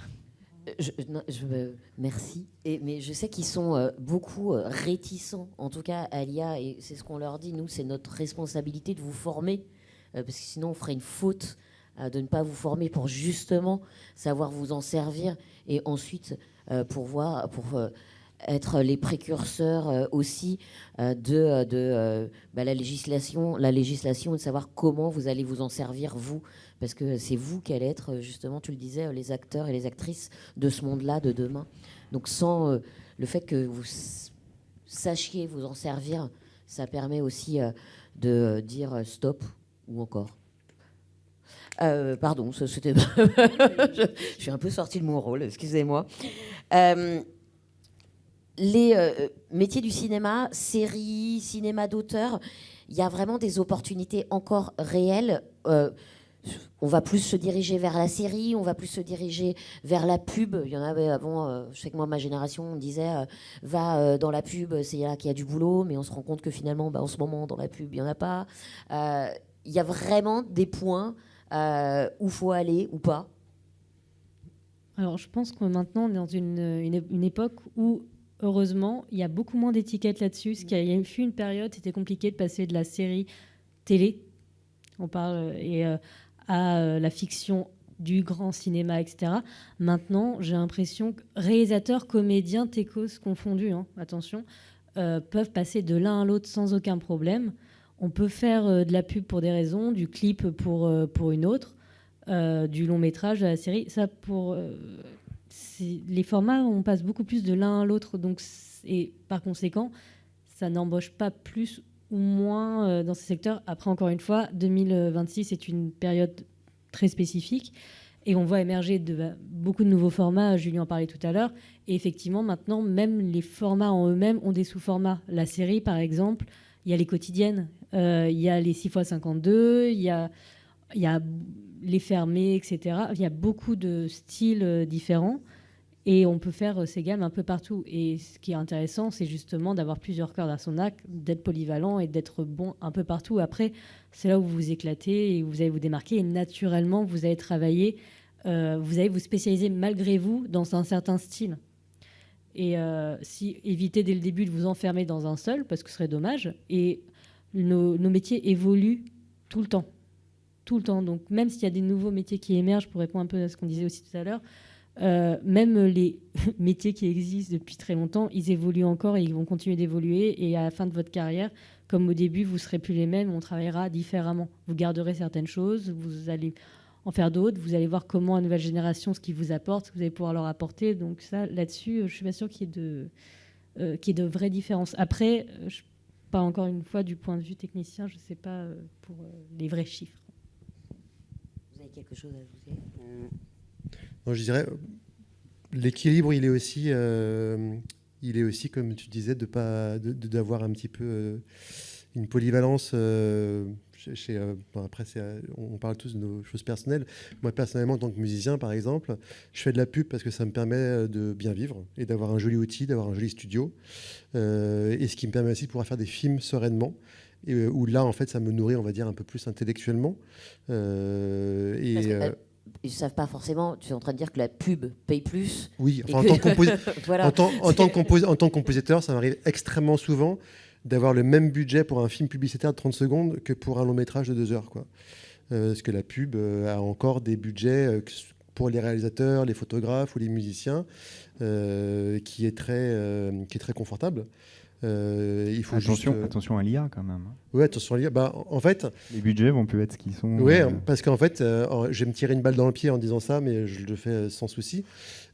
Merci. Mais je sais qu'ils sont beaucoup réticents, en tout cas à l'IA, et c'est ce qu'on leur dit. Nous, c'est notre responsabilité de vous former, parce que sinon, on ferait une faute de ne pas vous former pour justement savoir vous en servir et ensuite pour être les précurseurs aussi de la législation, et de savoir comment vous allez vous en servir, vous. Parce que c'est vous qui allez être, justement, tu le disais, les acteurs et les actrices de ce monde-là, de demain. Donc sans le fait que vous sachiez vous en servir, ça permet aussi de dire stop ou encore. Pardon, c'était... je suis un peu sortie de mon rôle, excusez-moi. Les métiers du cinéma, séries, cinéma d'auteur, il y a vraiment des opportunités encore réelles. On va plus se diriger vers la série, on va plus se diriger vers la pub. Il y en avait avant, je sais que moi, ma génération, on disait va dans la pub, c'est là qu'il y a du boulot, mais on se rend compte que finalement, en ce moment, dans la pub, il n'y en a pas. Il y a vraiment des points où il faut aller ou pas. Alors, je pense que maintenant, on est dans une époque où, heureusement, il y a beaucoup moins d'étiquettes là-dessus. Parce qu'il y a eu une période, c'était compliqué de passer de la série télé, on parle, à la fiction du grand cinéma, etc. Maintenant, j'ai l'impression que réalisateurs, comédiens, techos confondus, attention, peuvent passer de l'un à l'autre sans aucun problème. On peut faire de la pub pour des raisons, du clip pour une autre, du long métrage, de la série. Ça, les formats, on passe beaucoup plus de l'un à l'autre. Et par conséquent, ça n'embauche pas plus ou moins dans ces secteurs. Après, encore une fois, 2026 est une période très spécifique et on voit émerger beaucoup de nouveaux formats. Julien en parlait tout à l'heure. Et effectivement, maintenant, même les formats en eux-mêmes ont des sous-formats. La série, par exemple, il y a les quotidiennes, il y a les 6x52, il y a les fermés, etc. Il y a beaucoup de styles différents. Et on peut faire ces gammes un peu partout. Et ce qui est intéressant, c'est justement d'avoir plusieurs cordes à son arc, d'être polyvalent et d'être bon un peu partout. Après, c'est là où vous vous éclatez et vous allez vous démarquer. Et naturellement, vous allez travailler, vous allez vous spécialiser malgré vous dans un certain style. Et évitez dès le début de vous enfermer dans un seul, parce que ce serait dommage. Et nos métiers évoluent tout le temps. Tout le temps. Donc même s'il y a des nouveaux métiers qui émergent, pour répondre un peu à ce qu'on disait aussi tout à l'heure, même les métiers qui existent depuis très longtemps, ils évoluent encore et ils vont continuer d'évoluer. Et à la fin de votre carrière, comme au début, vous ne serez plus les mêmes, on travaillera différemment. Vous garderez certaines choses, vous allez en faire d'autres, vous allez voir comment la nouvelle génération, ce qu'ils vous apporte, ce que vous allez pouvoir leur apporter. Donc ça, là-dessus, je ne suis pas sûre qu'il y ait de vraies différences. Après, pas encore une fois du point de vue technicien, je ne sais pas pour les vrais chiffres. Vous avez quelque chose à ajouter ? Non, je dirais, l'équilibre, il est aussi, comme tu disais, d'avoir un petit peu une polyvalence. Après, on parle tous de nos choses personnelles. Moi, personnellement, en tant que musicien, par exemple, je fais de la pub parce que ça me permet de bien vivre et d'avoir un joli outil, d'avoir un joli studio. Et ce qui me permet aussi de pouvoir faire des films sereinement. Où là, en fait, ça me nourrit, on va dire, un peu plus intellectuellement. Ils ne savent pas forcément, tu es en train de dire que la pub paye plus. Oui, enfin, en tant que compositeur, ça m'arrive extrêmement souvent d'avoir le même budget pour un film publicitaire de 30 secondes que pour un long métrage de 2 heures. Parce que la pub a encore des budgets pour les réalisateurs, les photographes ou les musiciens qui est très confortable. Il faut attention à l'IA quand même. Oui, attention à l'IA. En fait, les budgets vont plus être ce qu'ils sont. Oui, parce qu'en fait, je vais me tirer une balle dans le pied en disant ça, mais je le fais sans souci.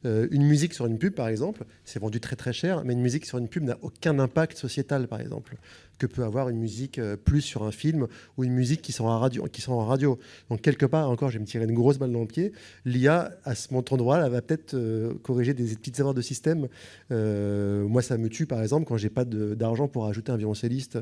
Une musique sur une pub, par exemple, c'est vendu très très cher, mais une musique sur une pub n'a aucun impact sociétal, par exemple, que peut avoir une musique plus sur un film ou une musique qui sort en radio. Donc quelque part, encore, je vais me tirer une grosse balle dans le pied. L'IA, à ce endroit-là, elle va peut-être corriger des petites erreurs de système. Moi, ça me tue, par exemple, quand j'ai pas d'argent pour ajouter un violoncelliste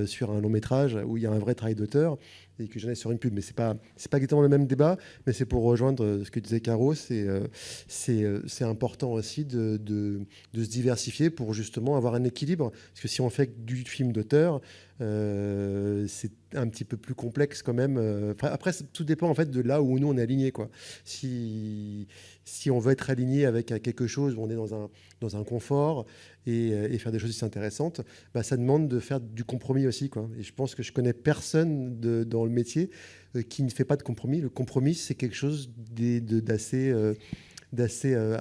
sur un long métrage où il y a un vrai travail d'auteur et que j'en ai sur une pub. Mais c'est pas exactement le même débat, mais c'est pour rejoindre ce que disait Caro. C'est important aussi de se diversifier pour justement avoir un équilibre. Parce que si on fait du film d'auteur, c'est un petit peu plus complexe quand même. Après, tout dépend en fait de là où nous on est aligné, quoi. Si on veut être aligné avec quelque chose où on est dans un confort et faire des choses aussi intéressantes, ça demande de faire du compromis aussi, quoi. Et je pense que je connais personne dans le métier qui ne fait pas de compromis. Le compromis, c'est quelque chose d'assez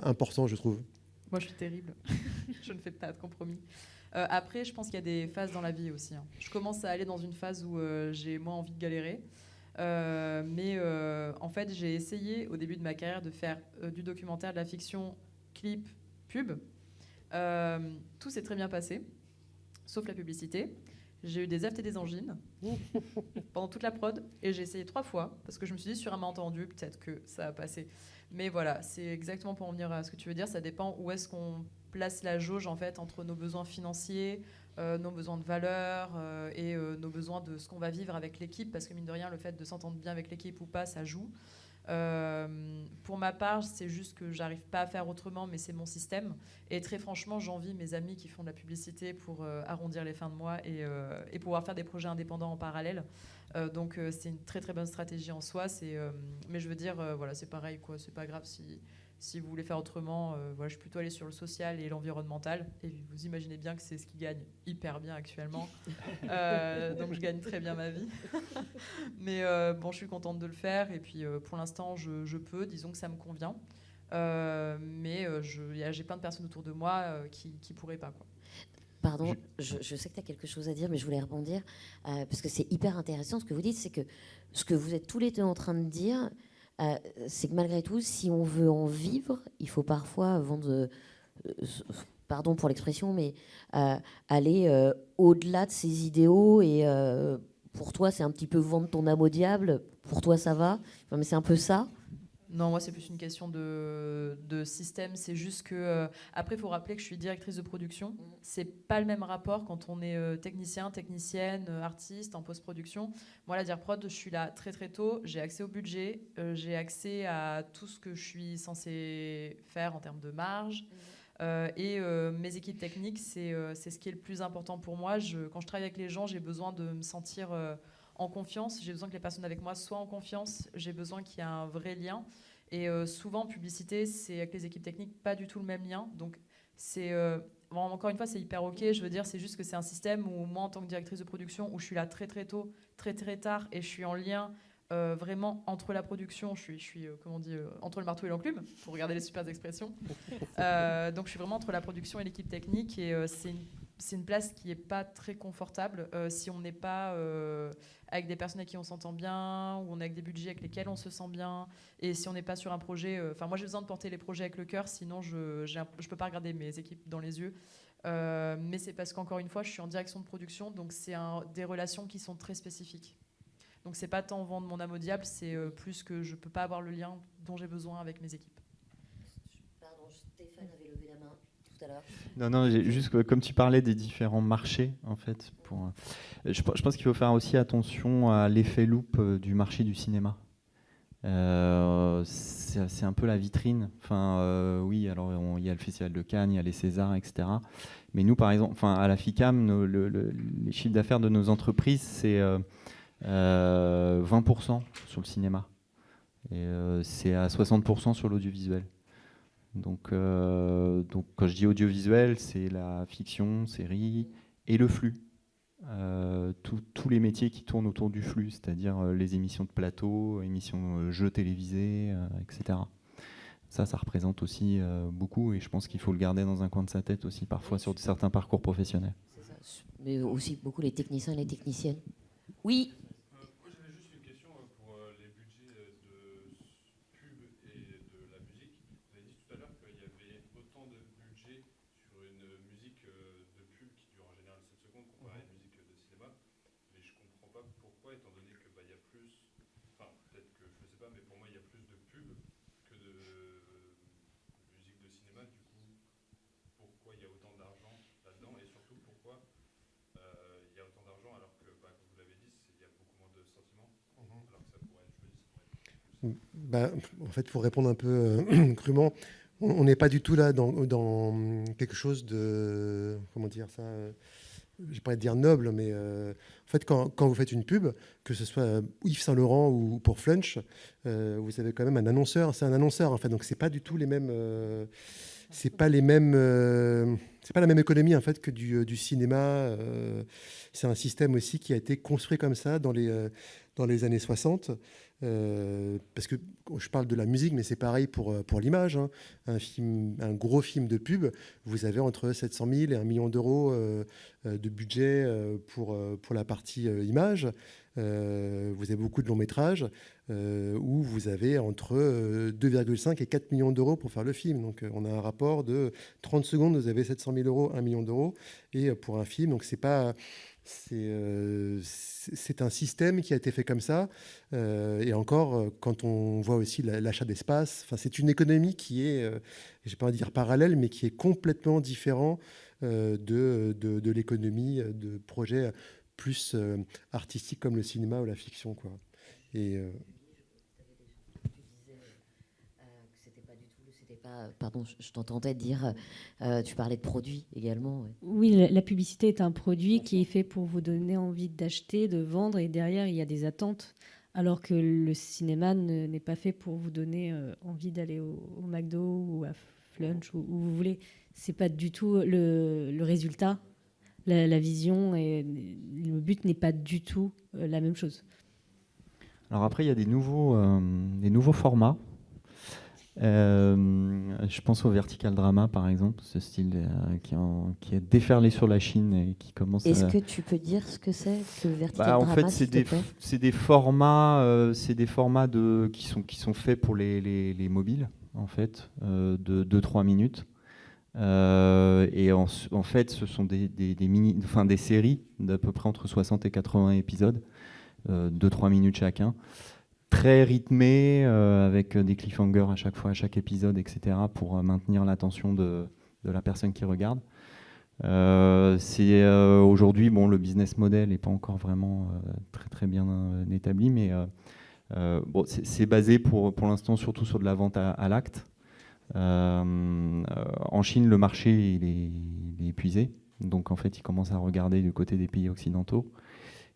important, je trouve. Moi, je suis terrible. Je ne fais pas de compromis. Après, je pense qu'il y a des phases dans la vie aussi. Je commence à aller dans une phase où j'ai moins envie de galérer. Mais en fait, j'ai essayé au début de ma carrière de faire du documentaire, de la fiction, clip, pub. Tout s'est très bien passé, sauf la publicité. J'ai eu des aphtes et des angines pendant toute la prod et j'ai essayé 3 fois parce que je me suis dit sur un malentendu, peut-être que ça va passer. Mais voilà, c'est exactement pour en venir à ce que tu veux dire. Ça dépend où est-ce qu'on place la jauge en fait entre nos besoins financiers, nos besoins de valeur et nos besoins de ce qu'on va vivre avec l'équipe, parce que mine de rien, le fait de s'entendre bien avec l'équipe ou pas, ça joue. Pour ma part, c'est juste que j'arrive pas à faire autrement, mais c'est mon système. Et très franchement, j'envie mes amis qui font de la publicité pour arrondir les fins de mois et pouvoir faire des projets indépendants en parallèle. Donc c'est une très très bonne stratégie en soi. Mais je veux dire, voilà, c'est pareil, quoi. C'est pas grave si vous voulez faire autrement. Voilà, je suis plutôt allée sur le social et l'environnemental. Et vous imaginez bien que c'est ce qui gagne hyper bien actuellement. Donc je gagne très bien ma vie. Mais bon, je suis contente de le faire. Et puis pour l'instant, je peux. Disons que ça me convient. Mais j'ai plein de personnes autour de moi qui pourraient pas, quoi. Pardon, je sais que tu as quelque chose à dire, mais je voulais rebondir, parce que c'est hyper intéressant ce que vous dites, c'est que ce que vous êtes tous les deux en train de dire, c'est que malgré tout, si on veut en vivre, il faut parfois, avant de, pardon pour l'expression, mais aller au-delà de ses idéaux, et pour toi, c'est un petit peu vendre ton âme au diable, pour toi, ça va, enfin, mais c'est un peu ça. Non, moi, c'est plus une question de système. C'est juste que... après, il faut rappeler que je suis directrice de production. C'est pas le même rapport quand on est technicien, technicienne, artiste, en post-production. Moi, la DIRPROD, je suis là très, très tôt. J'ai accès au budget. J'ai accès à tout ce que je suis censée faire en termes de marge. Et mes équipes techniques, c'est ce qui est le plus important pour moi. Quand je travaille avec les gens, j'ai besoin de me sentir... en confiance, j'ai besoin que les personnes avec moi soient en confiance, j'ai besoin qu'il y ait un vrai lien. Et souvent, en publicité, c'est avec les équipes techniques pas du tout le même lien. Donc, encore une fois, c'est hyper OK. Je veux dire, c'est juste que c'est un système où moi, en tant que directrice de production, où je suis là très très tôt, très très tard, et je suis en lien vraiment entre la production, je suis comment on dit, entre le marteau et l'enclume, pour regarder les super expressions. Donc, je suis vraiment entre la production et l'équipe technique, et c'est une place qui n'est pas très confortable si on n'est pas avec des personnes avec qui on s'entend bien, ou on est avec des budgets avec lesquels on se sent bien, et si on n'est pas sur un projet... moi, j'ai besoin de porter les projets avec le cœur, sinon je ne peux pas regarder mes équipes dans les yeux. Mais c'est parce qu'encore une fois, je suis en direction de production, donc c'est des relations qui sont très spécifiques. Donc c'est pas tant vendre mon âme au diable, c'est plus que je ne peux pas avoir le lien dont j'ai besoin avec mes équipes. Pardon, Stéphane avait levé la main tout à l'heure. Non, juste comme tu parlais des différents marchés, en fait, je pense qu'il faut faire aussi attention à l'effet loupe du marché du cinéma. C'est un peu la vitrine. Oui, alors il y a le Festival de Cannes, il y a les Césars, etc. Mais nous, par exemple, à la FICAM, les chiffres d'affaires de nos entreprises, c'est 20% sur le cinéma. Et c'est à 60% sur l'audiovisuel. Donc, quand je dis audiovisuel, c'est la fiction, série et le flux. Tous les métiers qui tournent autour du flux, c'est-à-dire les émissions de plateau, émissions jeux télévisés, etc. Ça représente aussi beaucoup, et je pense qu'il faut le garder dans un coin de sa tête aussi, parfois sur certains parcours professionnels. C'est mais aussi beaucoup les techniciens et les techniciennes. Oui. Moi, j'avais juste une question pour les budgets de pub et de la musique. Vous avez dit tout à l'heure qu'il y avait autant de budget sur une musique de pub qui dure en général 7 secondes comparé à une musique de cinéma. Mais je comprends pas pourquoi, étant donné que il y a plus, enfin peut-être que je sais pas, mais pour moi il y a plus de pub que de musique de cinéma. Du coup, pourquoi il y a autant d'argent là-dedans et surtout pourquoi il y a autant d'argent alors que, comme vous l'avez dit, il y a beaucoup moins de sentiments, alors que ça pourrait être, je me dis, ça pourrait être plus. Bah, en fait, pour répondre un peu crûment, on n'est pas du tout là dans quelque chose de, comment dire ça, je vais pas dire noble, mais en fait, quand vous faites une pub, que ce soit Yves Saint Laurent ou pour Flunch, vous avez quand même un annonceur. C'est un annonceur, en fait, donc c'est pas du tout les mêmes. C'est pas la même économie en fait que du cinéma. C'est un système aussi qui a été construit comme ça dans les années 60. Parce que je parle de la musique, mais c'est pareil pour l'image. Hein. Un gros film de pub, vous avez entre 700 000 et 1 million d'euros de budget pour la partie image. Vous avez beaucoup de longs métrages où vous avez entre 2,5 et 4 millions d'euros pour faire le film. Donc on a un rapport de 30 secondes, vous avez 700 000 euros, 1 million d'euros. Et pour un film, donc c'est un système qui a été fait comme ça. Et encore, quand on voit aussi l'achat d'espace, c'est une économie qui est, je ne vais pas dire parallèle, mais qui est complètement différent de l'économie de projets plus artistiques comme le cinéma ou la fiction, quoi. Et pardon, je t'entendais dire, tu parlais de produits également. Ouais. Oui, la publicité est un produit qui est fait pour vous donner envie d'acheter, de vendre, et derrière, il y a des attentes. Alors que le cinéma n'est pas fait pour vous donner envie d'aller au McDo ou à Flunch ou où vous voulez. C'est pas du tout le résultat, la vision, et le but n'est pas du tout la même chose. Alors après, il y a des nouveaux formats. Je pense au vertical drama, par exemple, ce style qui est déferlé sur la Chine et qui commence. Est-ce que tu peux dire ce que c'est que le vertical drama? En fait, c'est des formats, qui sont faits pour les mobiles, en fait, de 2-3 minutes. Et en fait, ce sont des séries d'à peu près entre 60 et 80 épisodes, 2-3 minutes chacun. Très rythmé, avec des cliffhangers à chaque fois, à chaque épisode, etc., pour maintenir l'attention de la personne qui regarde. Aujourd'hui, le business model n'est pas encore vraiment très, très bien établi, mais c'est basé pour l'instant surtout sur de la vente à l'acte. En Chine, le marché il est épuisé, donc en fait, ils commencent à regarder du côté des pays occidentaux.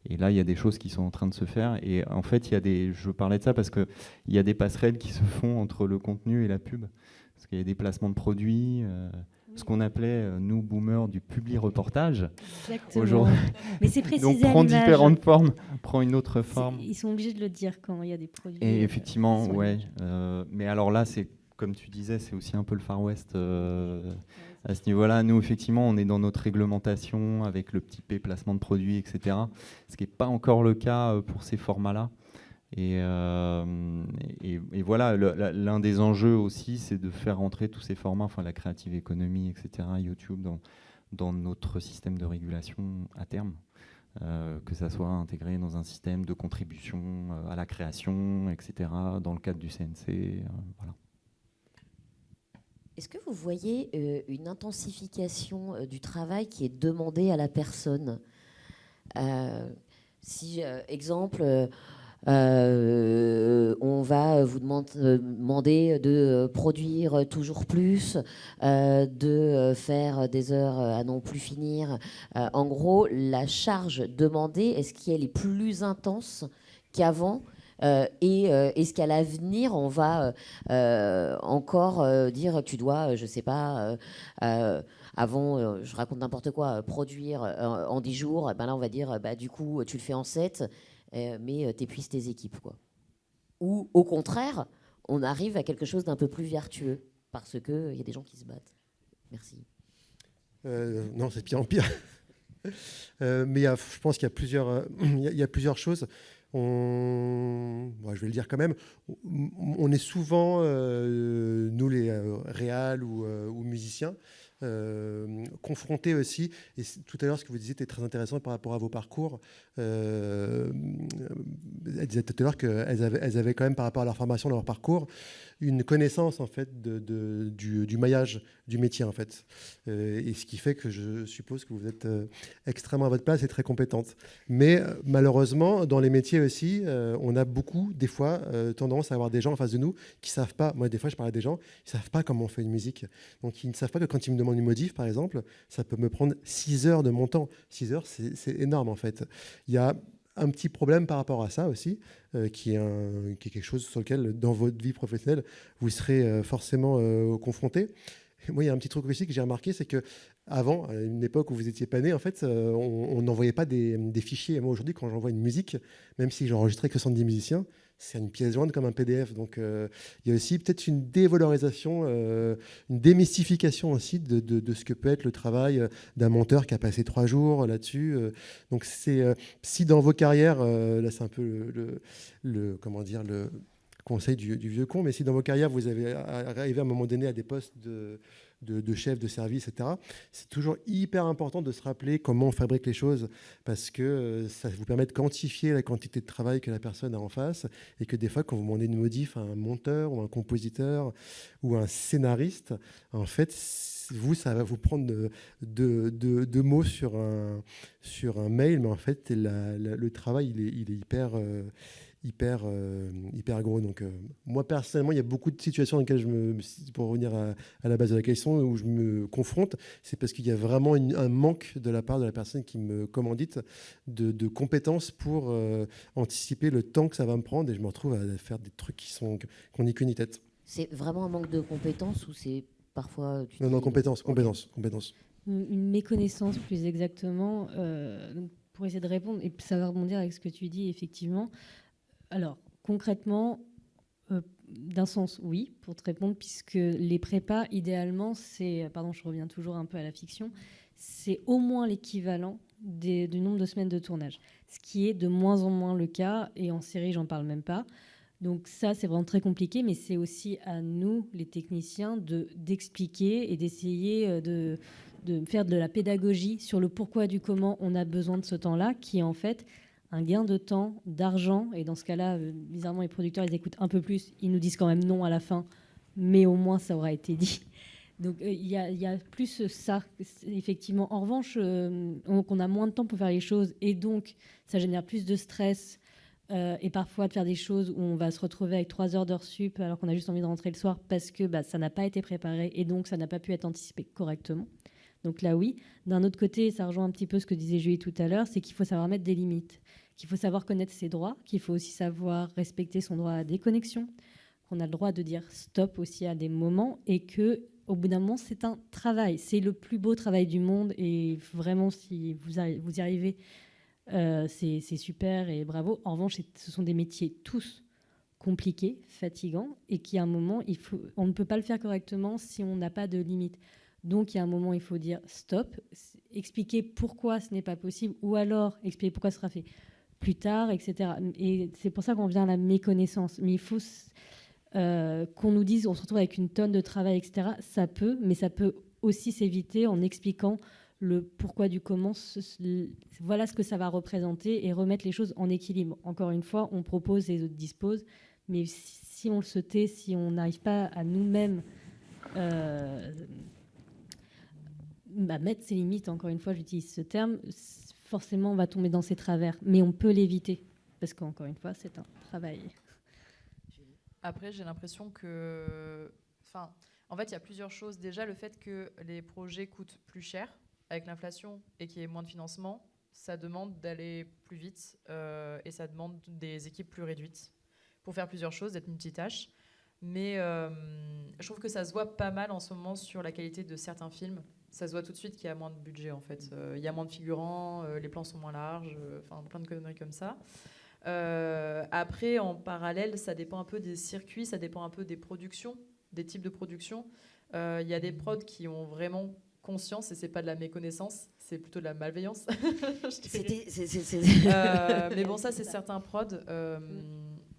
Et là, il y a des choses qui sont en train de se faire. Et en fait, je parlais de ça parce qu'il y a des passerelles qui se font entre le contenu et la pub. Parce qu'il y a des placements de produits, ce qu'on appelait, nous, boomers, du publi-reportage. Exactement. Mais c'est précisé. Donc, prend différentes formes, prend une autre forme. Ils sont obligés de le dire quand il y a des produits. Et effectivement, ouais. Mais alors là, comme tu disais, c'est aussi un peu le Far West. À ce niveau-là, nous, effectivement, on est dans notre réglementation avec le petit P, placement de produits, etc. Ce qui n'est pas encore le cas pour ces formats-là. Et voilà, l'un des enjeux aussi, c'est de faire rentrer tous ces formats, enfin la creative economy, etc., YouTube, dans notre système de régulation à terme. Que ça soit intégré dans un système de contribution à la création, etc., dans le cadre du CNC. Voilà. Est-ce que vous voyez une intensification du travail qui est demandé à la personne? Exemple, on va vous demander de produire toujours plus, de faire des heures à non plus finir. En gros, la charge demandée, est-ce qu'elle est plus intense qu'avant? Et est-ce qu'à l'avenir, on va encore dire tu dois, je ne sais pas, avant, je raconte n'importe quoi, produire en 10 jours, ben là on va dire du coup tu le fais en 7, mais tu épuises tes équipes, quoi. Ou au contraire, on arrive à quelque chose d'un peu plus vertueux parce qu'il y a des gens qui se battent. Merci. Non, c'est de pire en pire. Mais je pense qu'il y a plusieurs, il y a plusieurs choses. Je vais le dire quand même, on est souvent, nous les réals ou musiciens, confrontés aussi, et tout à l'heure ce que vous disiez était très intéressant par rapport à vos parcours. Elle disait tout à l'heure qu'elles avaient quand même par rapport à leur formation, leur parcours, une connaissance en fait du maillage du métier en fait, et ce qui fait que je suppose que vous êtes extrêmement à votre place et très compétente. Mais malheureusement, dans les métiers aussi, on a beaucoup, des fois, tendance à avoir des gens en face de nous qui ne savent pas. Moi, des fois, je parle à des gens, ils ne savent pas comment on fait une musique. Donc, ils ne savent pas que quand ils me demandent une modif, par exemple, ça peut me prendre 6 heures de mon temps. 6 heures, c'est énorme, en fait. Il y a un petit problème par rapport à ça aussi, qui est quelque chose sur lequel, dans votre vie professionnelle, vous serez forcément confronté. Moi, il y a un petit truc aussi que j'ai remarqué, c'est que avant, à une époque où vous n'étiez pas né, en fait, on n'envoyait pas des fichiers. Et moi, aujourd'hui, quand j'envoie une musique, même si j'enregistrais que 70 musiciens, c'est une pièce jointe comme un PDF. Donc, il y a aussi peut-être une dévalorisation, une démystification aussi de ce que peut être le travail d'un monteur qui a passé 3 jours là-dessus. Donc, si dans vos carrières, là, c'est un peu le conseil du vieux con, mais si dans vos carrières, vous avez arrivé à un moment donné à des postes de chef de service, etc., c'est toujours hyper important de se rappeler comment on fabrique les choses, parce que ça vous permet de quantifier la quantité de travail que la personne a en face, et que des fois, quand vous demandez une modif à un monteur ou un compositeur ou un scénariste, en fait, vous, ça va vous prendre deux mots sur un mail, mais en fait, le travail, il est hyper gros. Donc, moi, personnellement, il y a beaucoup de situations dans lesquelles pour revenir à la base de la question, où je me confronte, c'est parce qu'il y a vraiment un manque de la part de la personne qui me commandite de compétences pour anticiper le temps que ça va me prendre, et je me retrouve à faire des trucs qu'on n'y queue ni tête. C'est vraiment un manque de compétences ou c'est parfois... Non, compétences. Une méconnaissance, plus exactement, pour essayer de répondre, et ça va rebondir avec ce que tu dis, effectivement. Alors, concrètement, d'un sens, oui, pour te répondre, puisque les prépas, idéalement, c'est... Pardon, je reviens toujours un peu à la fiction. C'est au moins l'équivalent du nombre de semaines de tournage, ce qui est de moins en moins le cas, et en série, j'en parle même pas. Donc ça, c'est vraiment très compliqué, mais c'est aussi à nous, les techniciens, d'expliquer et d'essayer de faire de la pédagogie sur le pourquoi du comment on a besoin de ce temps-là, qui est en fait un gain de temps, d'argent. Et dans ce cas-là, bizarrement, les producteurs, ils écoutent un peu plus. Ils nous disent quand même non à la fin, mais au moins, ça aura été dit. Donc il y a plus ça, effectivement. En revanche, on a moins de temps pour faire les choses, et donc ça génère plus de stress, et parfois de faire des choses où on va se retrouver avec 3 heures d'heures sup alors qu'on a juste envie de rentrer le soir parce que ça n'a pas été préparé et donc ça n'a pas pu être anticipé correctement. Donc là, oui. D'un autre côté, ça rejoint un petit peu ce que disait Julie tout à l'heure, c'est qu'il faut savoir mettre des limites, qu'il faut savoir connaître ses droits, qu'il faut aussi savoir respecter son droit à déconnexion, qu'on a le droit de dire stop aussi à des moments, et que au bout d'un moment, c'est un travail. C'est le plus beau travail du monde, et vraiment, si vous y arrivez, c'est super et bravo. En revanche, ce sont des métiers tous compliqués, fatigants, et qu'à un moment, on ne peut pas le faire correctement si on n'a pas de limite. Donc, il y a un moment, il faut dire stop, expliquer pourquoi ce n'est pas possible, ou alors expliquer pourquoi ce sera fait plus tard, etc. Et c'est pour ça qu'on vient à la méconnaissance. Mais il faut qu'on nous dise, on se retrouve avec une tonne de travail, etc. Ça peut, mais ça peut aussi s'éviter en expliquant le pourquoi du comment, voilà ce que ça va représenter, et remettre les choses en équilibre. Encore une fois, on propose, les autres disposent, mais si on se tait, si on n'arrive pas à nous-mêmes mettre ses limites, encore une fois, j'utilise ce terme, forcément, on va tomber dans ces travers. Mais on peut l'éviter, parce qu'encore une fois, c'est un travail. Après, j'ai l'impression que... en fait, il y a plusieurs choses. Déjà, le fait que les projets coûtent plus cher avec l'inflation et qu'il y ait moins de financement, ça demande d'aller plus vite et ça demande des équipes plus réduites pour faire plusieurs choses, d'être multitâches. Mais je trouve que ça se voit pas mal en ce moment sur la qualité de certains films. Ça se voit tout de suite qu'il y a moins de budget, en fait. Il y a moins de figurants, les plans sont moins larges, plein de conneries comme ça. Après, en parallèle, ça dépend un peu des circuits, ça dépend un peu des productions, des types de productions. Il y a des prods qui ont vraiment conscience et c'est pas de la méconnaissance, c'est plutôt de la malveillance. Mais bon, ça c'est certains prods.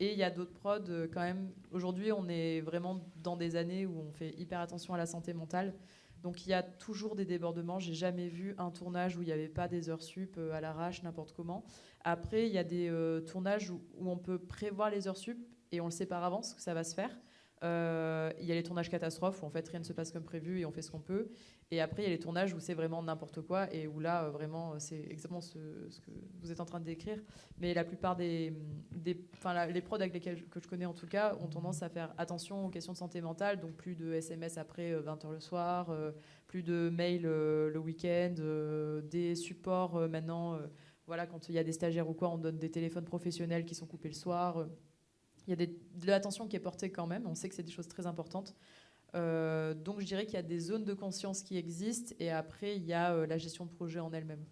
Et il y a d'autres prods quand même. Aujourd'hui, on est vraiment dans des années où on fait hyper attention à la santé mentale. Donc il y a toujours des débordements. J'ai jamais vu un tournage où il n'y avait pas des heures sup à l'arrache, n'importe comment. Après, il y a des tournages où on peut prévoir les heures sup et on le sait par avance que ça va se faire. Il y a les tournages catastrophes où en fait rien ne se passe comme prévu et on fait ce qu'on peut. Et après, il y a les tournages où c'est vraiment n'importe quoi et où là, vraiment, c'est exactement ce que vous êtes en train de décrire. Mais la plupart les prods avec lesquels que je connais en tout cas ont tendance à faire attention aux questions de santé mentale. Donc plus de SMS après 20h le soir, plus de mails le week-end, des supports maintenant. Voilà, quand il y a des stagiaires ou quoi, on donne des téléphones professionnels qui sont coupés le soir. Il y a de l'attention qui est portée quand même. On sait que c'est des choses très importantes. Donc je dirais qu'il y a des zones de conscience qui existent. Et après, il y a la gestion de projet en elle-même.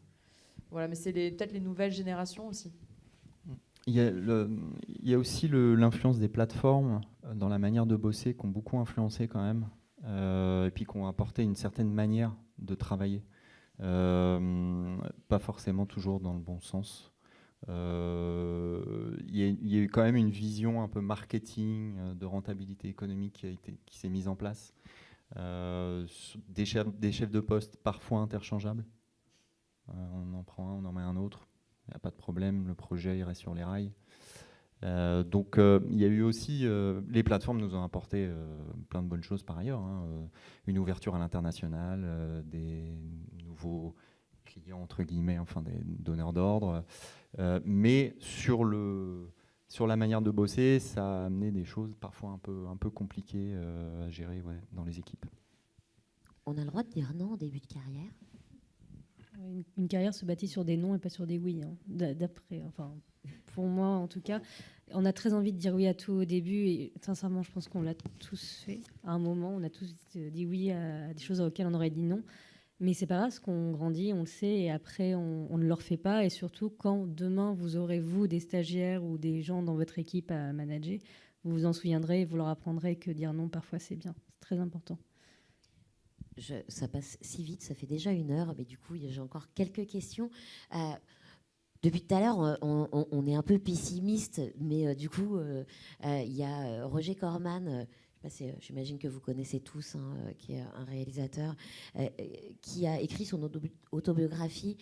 Voilà, mais c'est peut-être les nouvelles générations aussi. Il y a aussi l'influence des plateformes dans la manière de bosser qui ont beaucoup influencé quand même. Et puis qui ont apporté une certaine manière de travailler. Pas forcément toujours dans le bon sens. Il y a eu quand même une vision un peu marketing, de rentabilité économique qui s'est mise en place. Des chefs de poste parfois interchangeables. On en prend un, on en met un autre. Il n'y a pas de problème, le projet il reste sur les rails. Donc il y a eu aussi, les plateformes nous ont apporté plein de bonnes choses par ailleurs, hein, une ouverture à l'international, des nouveaux clients entre guillemets, enfin des donneurs d'ordre, mais sur la manière de bosser, ça a amené des choses parfois un peu compliquées à gérer dans les équipes. On a le droit de dire non en début de carrière? Une carrière se bâtit sur des non et pas sur des oui, hein, d'après, enfin, pour moi en tout cas. On a très envie de dire oui à tout au début et sincèrement, je pense qu'on l'a tous fait. À un moment, on a tous dit oui à des choses auxquelles on aurait dit non. Mais c'est pas grave, parce qu'on grandit, on le sait, et après, on ne le refait pas. Et surtout, quand demain, vous aurez, vous, des stagiaires ou des gens dans votre équipe à manager, vous vous en souviendrez et vous leur apprendrez que dire non, parfois, c'est bien. C'est très important. Ça passe si vite, ça fait déjà 1 heure, mais du coup, j'ai encore quelques questions. Depuis tout à l'heure, on est un peu pessimiste, mais du coup, il y a Roger Corman, j'imagine que vous connaissez tous, hein, qui est un réalisateur, qui a écrit son autobiographie,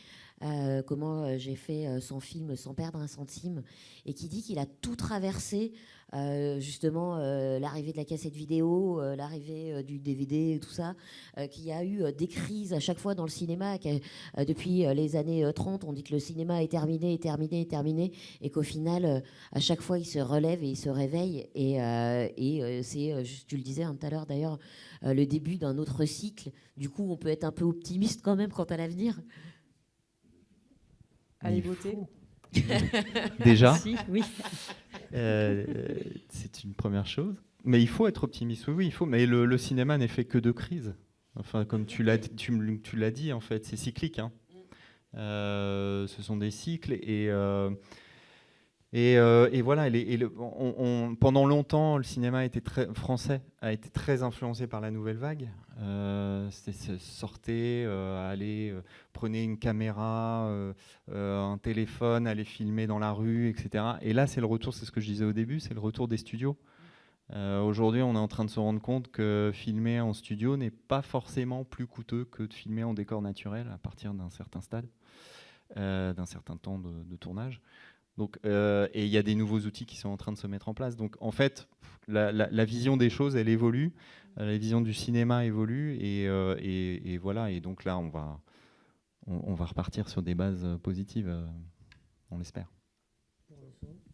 comment j'ai fait 100 films sans perdre un centime, et qui dit qu'il a tout traversé, justement l'arrivée de la cassette vidéo, l'arrivée du DVD, tout ça, qu'il y a eu des crises à chaque fois dans le cinéma, depuis les années 30, on dit que le cinéma est terminé, et qu'au final, à chaque fois, il se relève et il se réveille, et c'est, tu le disais tout à l'heure d'ailleurs, le début d'un autre cycle. Du coup, on peut être un peu optimiste quand même quant à l'avenir. Allez voter. Déjà, Si, oui. c'est une première chose. Mais il faut être optimiste, oui, il faut. Mais le cinéma n'est fait que de crises. Enfin, comme tu l'as dit, en fait, c'est cyclique. Hein. Ce sont des cycles et voilà. Pendant longtemps, le cinéma français a été très influencé par la nouvelle vague. Sortez, allez, prenez une caméra, un téléphone, allez filmer dans la rue, etc. Et là, c'est le retour, c'est ce que je disais au début, c'est le retour des studios. Aujourd'hui, on est en train de se rendre compte que filmer en studio n'est pas forcément plus coûteux que de filmer en décor naturel à partir d'un certain stade, d'un certain temps de tournage. Donc, et il y a des nouveaux outils qui sont en train de se mettre en place. Donc, en fait, la vision des choses, elle évolue. La vision du cinéma évolue. Et voilà. Et donc là, on va repartir sur des bases positives, on l'espère.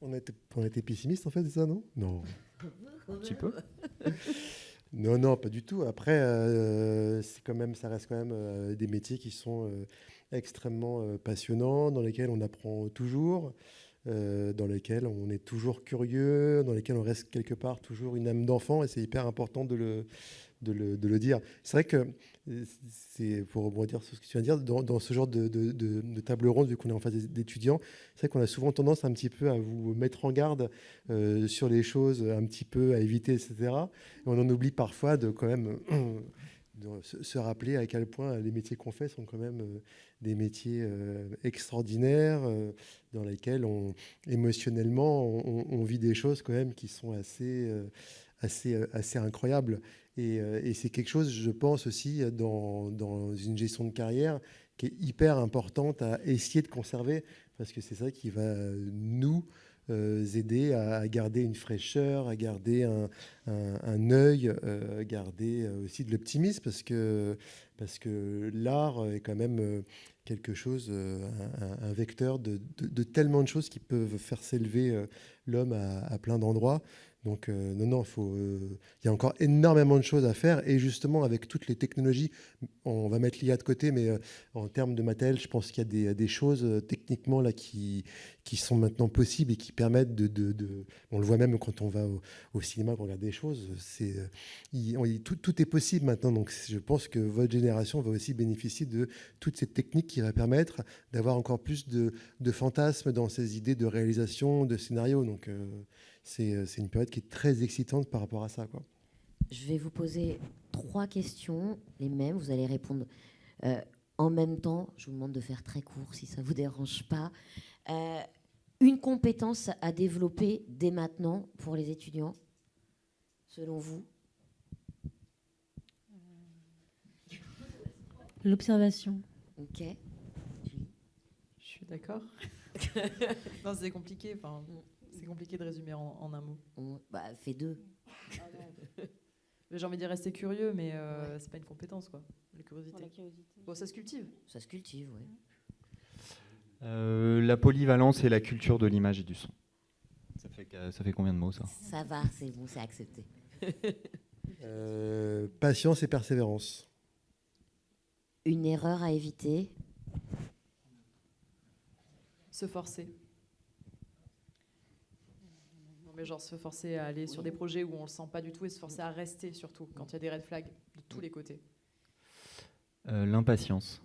On était pessimiste, en fait, c'est ça, non? Non. Un petit peu. Non, pas du tout. Après, ça reste quand même des métiers qui sont extrêmement passionnants, dans lesquels on apprend toujours, dans lesquels on est toujours curieux, dans lesquels on reste quelque part toujours une âme d'enfant, et c'est hyper important de le dire. C'est vrai que, pour rebondir sur ce que tu viens de dire, dans ce genre de table ronde, vu qu'on est en face d'étudiants, c'est vrai qu'on a souvent tendance un petit peu à vous mettre en garde sur les choses un petit peu à éviter, etc. Et on en oublie parfois de quand même se rappeler à quel point les métiers qu'on fait sont quand même des métiers extraordinaires, dans lesquels émotionnellement, on vit des choses quand même qui sont assez incroyables. Et c'est quelque chose, je pense aussi, dans une gestion de carrière qui est hyper importante à essayer de conserver, parce que c'est ça qui va nous aider à garder une fraîcheur, à garder un œil, garder aussi de l'optimisme, parce que l'art est quand même quelque chose, un vecteur de tellement de choses qui peuvent faire s'élever l'homme à plein d'endroits. Donc non, il y a encore énormément de choses à faire. Et justement, avec toutes les technologies, on va mettre l'IA de côté, mais en termes de matériel, je pense qu'il y a des choses techniquement là qui sont maintenant possibles et qui permettent on le voit même quand on va au cinéma, qu'on regarde des choses. Tout est possible maintenant. Donc je pense que votre génération va aussi bénéficier de toutes ces techniques qui va permettre d'avoir encore plus de fantasmes dans ces idées de réalisation, de scénario. Donc c'est une période qui est très excitante par rapport à ça, quoi. Je vais vous poser 3 questions, les mêmes. Vous allez répondre en même temps. Je vous demande de faire très court si ça ne vous dérange pas. Une compétence à développer dès maintenant pour les étudiants, selon vous? L'observation. Ok. Je suis d'accord. Non, c'est compliqué. Enfin, c'est compliqué de résumer en un mot. Fais 2. J'ai envie de dire rester curieux, mais c'est pas une compétence, quoi. La curiosité. Bon, ça se cultive. Ça se cultive, oui. La polyvalence et la culture de l'image et du son. Ça fait combien de mots, ça? Ça va, c'est bon, c'est accepté. Patience et persévérance. Une erreur à éviter? Se forcer. Non, mais genre se forcer à aller sur des projets où on le sent pas du tout et se forcer à rester, surtout quand il y a des red flags de tous les côtés. L'impatience.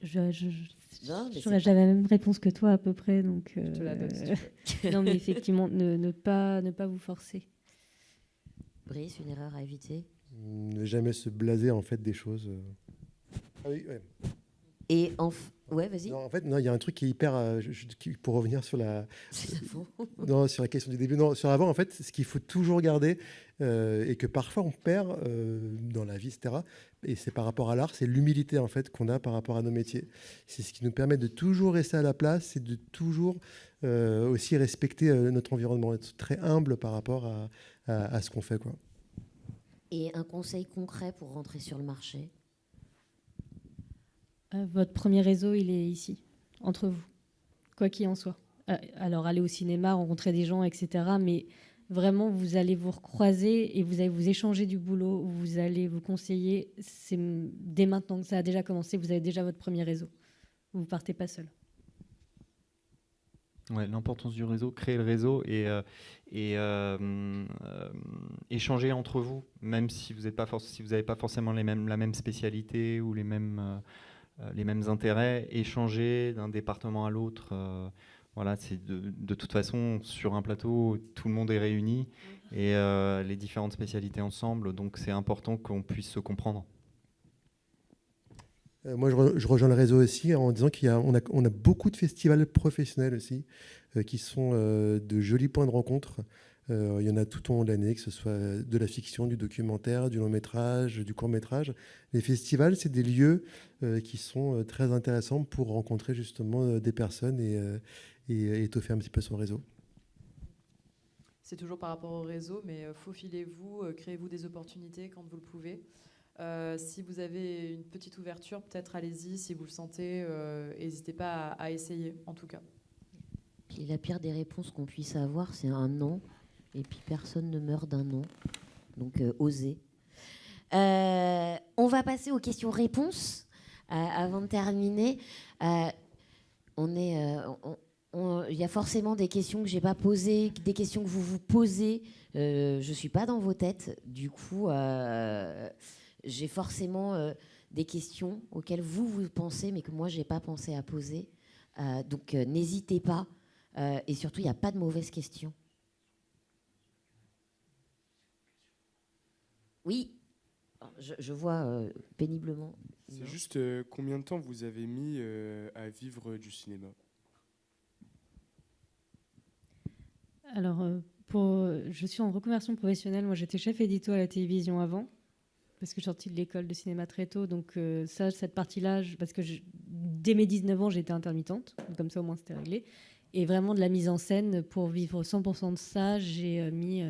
J'avais la même réponse que toi à peu près, donc. Je te la donne si tu veux. Non, mais effectivement, ne pas vous forcer. Brice, une erreur à éviter? Ne jamais se blaser en fait des choses. Ah oui, ouais. Et ouais, vas-y. Non, en fait, non, il y a un truc qui est hyper. Pour revenir sur non, sur la question du début, non, sur avant, en fait, ce qu'il faut toujours garder et que parfois on perd dans la vie, etc. Et c'est par rapport à l'art, c'est l'humilité en fait qu'on a par rapport à nos métiers. C'est ce qui nous permet de toujours rester à la place et de toujours aussi respecter notre environnement, être très humble par rapport à ce qu'on fait, quoi. Et un conseil concret pour rentrer sur le marché? Votre premier réseau, il est ici, entre vous, quoi qu'il en soit. Alors, aller au cinéma, rencontrer des gens, etc. Mais vraiment, vous allez vous recroiser et vous allez vous échanger du boulot, vous allez vous conseiller. C'est dès maintenant que ça a déjà commencé, vous avez déjà votre premier réseau. Vous ne partez pas seul. Ouais, l'importance du réseau, créer le réseau et échanger entre vous, même si vous n'avez pas forcément la même spécialité ou les mêmes intérêts, échanger d'un département à l'autre. Voilà, c'est de toute façon, sur un plateau, tout le monde est réuni et les différentes spécialités ensemble, donc c'est important qu'on puisse se comprendre. Moi, je rejoins le réseau aussi en disant qu'on a beaucoup de festivals professionnels aussi qui sont de jolis points de rencontre. Il y en a tout au long de l'année, que ce soit de la fiction, du documentaire, du long métrage, du court métrage. Les festivals, c'est des lieux qui sont très intéressants pour rencontrer justement des personnes et étoffer un petit peu son réseau. C'est toujours par rapport au réseau, mais faufilez-vous, créez-vous des opportunités quand vous le pouvez. Si vous avez une petite ouverture, peut-être allez-y, si vous le sentez, n'hésitez pas à essayer, en tout cas. Puis la pire des réponses qu'on puisse avoir, c'est un non. Et puis personne ne meurt d'un non. Donc osez. On va passer aux questions-réponses avant de terminer. Il y a forcément des questions que je n'ai pas posées, des questions que vous vous posez. Je ne suis pas dans vos têtes. Du coup, j'ai forcément des questions auxquelles vous pensez, mais que moi, je n'ai pas pensé à poser. Donc, n'hésitez pas. Et surtout, il n'y a pas de mauvaises questions. Oui, je vois péniblement. C'est juste combien de temps vous avez mis à vivre du cinéma? Alors, je suis en reconversion professionnelle. Moi, j'étais chef édito à la télévision avant, parce que je suis sortie de l'école de cinéma très tôt. Donc, cette partie-là, parce que dès mes 19 ans, j'étais intermittente. Comme ça, au moins, c'était réglé. Et vraiment, de la mise en scène, pour vivre 100% de ça, j'ai mis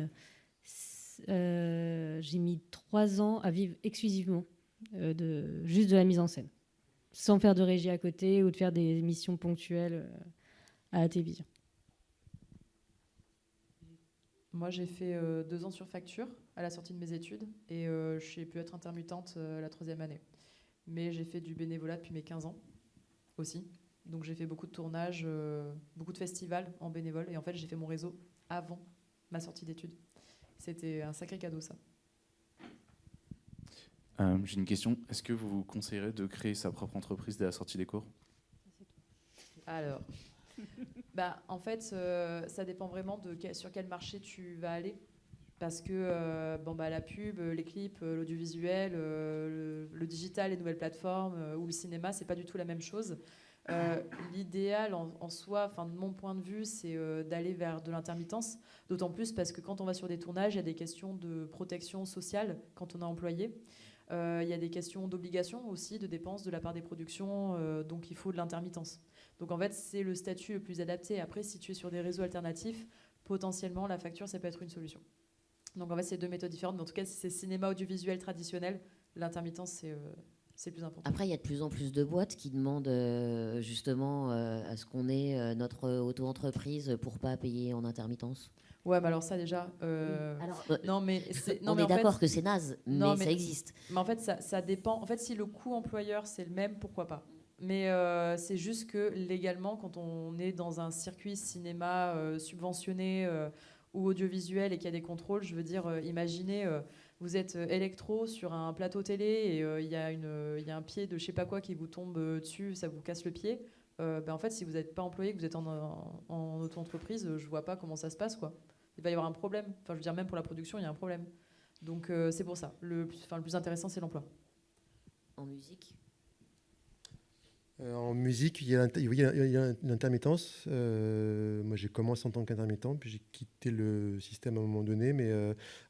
3 ans à vivre exclusivement juste de la mise en scène, sans faire de régie à côté ou de faire des émissions ponctuelles à la télévision. Moi, j'ai fait 2 ans sur facture à la sortie de mes études et j'ai pu être intermittente la 3e année. Mais j'ai fait du bénévolat depuis mes 15 ans aussi. Donc j'ai fait beaucoup de tournages, beaucoup de festivals en bénévole. Et en fait, j'ai fait mon réseau avant ma sortie d'études. C'était un sacré cadeau, ça. J'ai une question. Est-ce que vous vous conseillerez de créer sa propre entreprise dès la sortie des cours? Alors, en fait, ça dépend vraiment sur quel marché tu vas aller. Parce que la pub, les clips, l'audiovisuel, le digital, les nouvelles plateformes ou le cinéma, c'est pas du tout la même chose. L'idéal en soi, de mon point de vue, c'est d'aller vers de l'intermittence. D'autant plus parce que quand on va sur des tournages, il y a des questions de protection sociale quand on est employé. Il y a des questions d'obligation aussi, de dépenses de la part des productions, donc il faut de l'intermittence. Donc en fait, c'est le statut le plus adapté. Après, si tu es sur des réseaux alternatifs, potentiellement, la facture, ça peut être une solution. Donc en fait, c'est 2 méthodes différentes. Mais en tout cas, si c'est cinéma audiovisuel traditionnel, l'intermittence, c'est plus important. Après, il y a de plus en plus de boîtes qui demandent justement à ce qu'on ait notre auto-entreprise pour pas payer en intermittence. Ouais, mais alors ça déjà... non, mais on est d'accord que c'est naze, mais ça existe. Mais en fait, ça dépend. En fait, si le coût employeur, c'est le même, pourquoi pas? Mais c'est juste que légalement, quand on est dans un circuit cinéma subventionné ou audiovisuel et qu'il y a des contrôles, je veux dire, imaginez, vous êtes électro sur un plateau télé et il y a un pied de je sais pas quoi qui vous tombe dessus, ça vous casse le pied. En fait, si vous n'êtes pas employé, que vous êtes en auto-entreprise, je vois pas comment ça se passe, quoi. Il va y avoir un problème. Enfin, je veux dire, même pour la production, il y a un problème. Donc, c'est pour ça. Le plus intéressant, c'est l'emploi. En musique En musique, il y a l'intermittence. Moi, j'ai commencé en tant qu'intermittent, puis j'ai quitté le système à un moment donné. Mais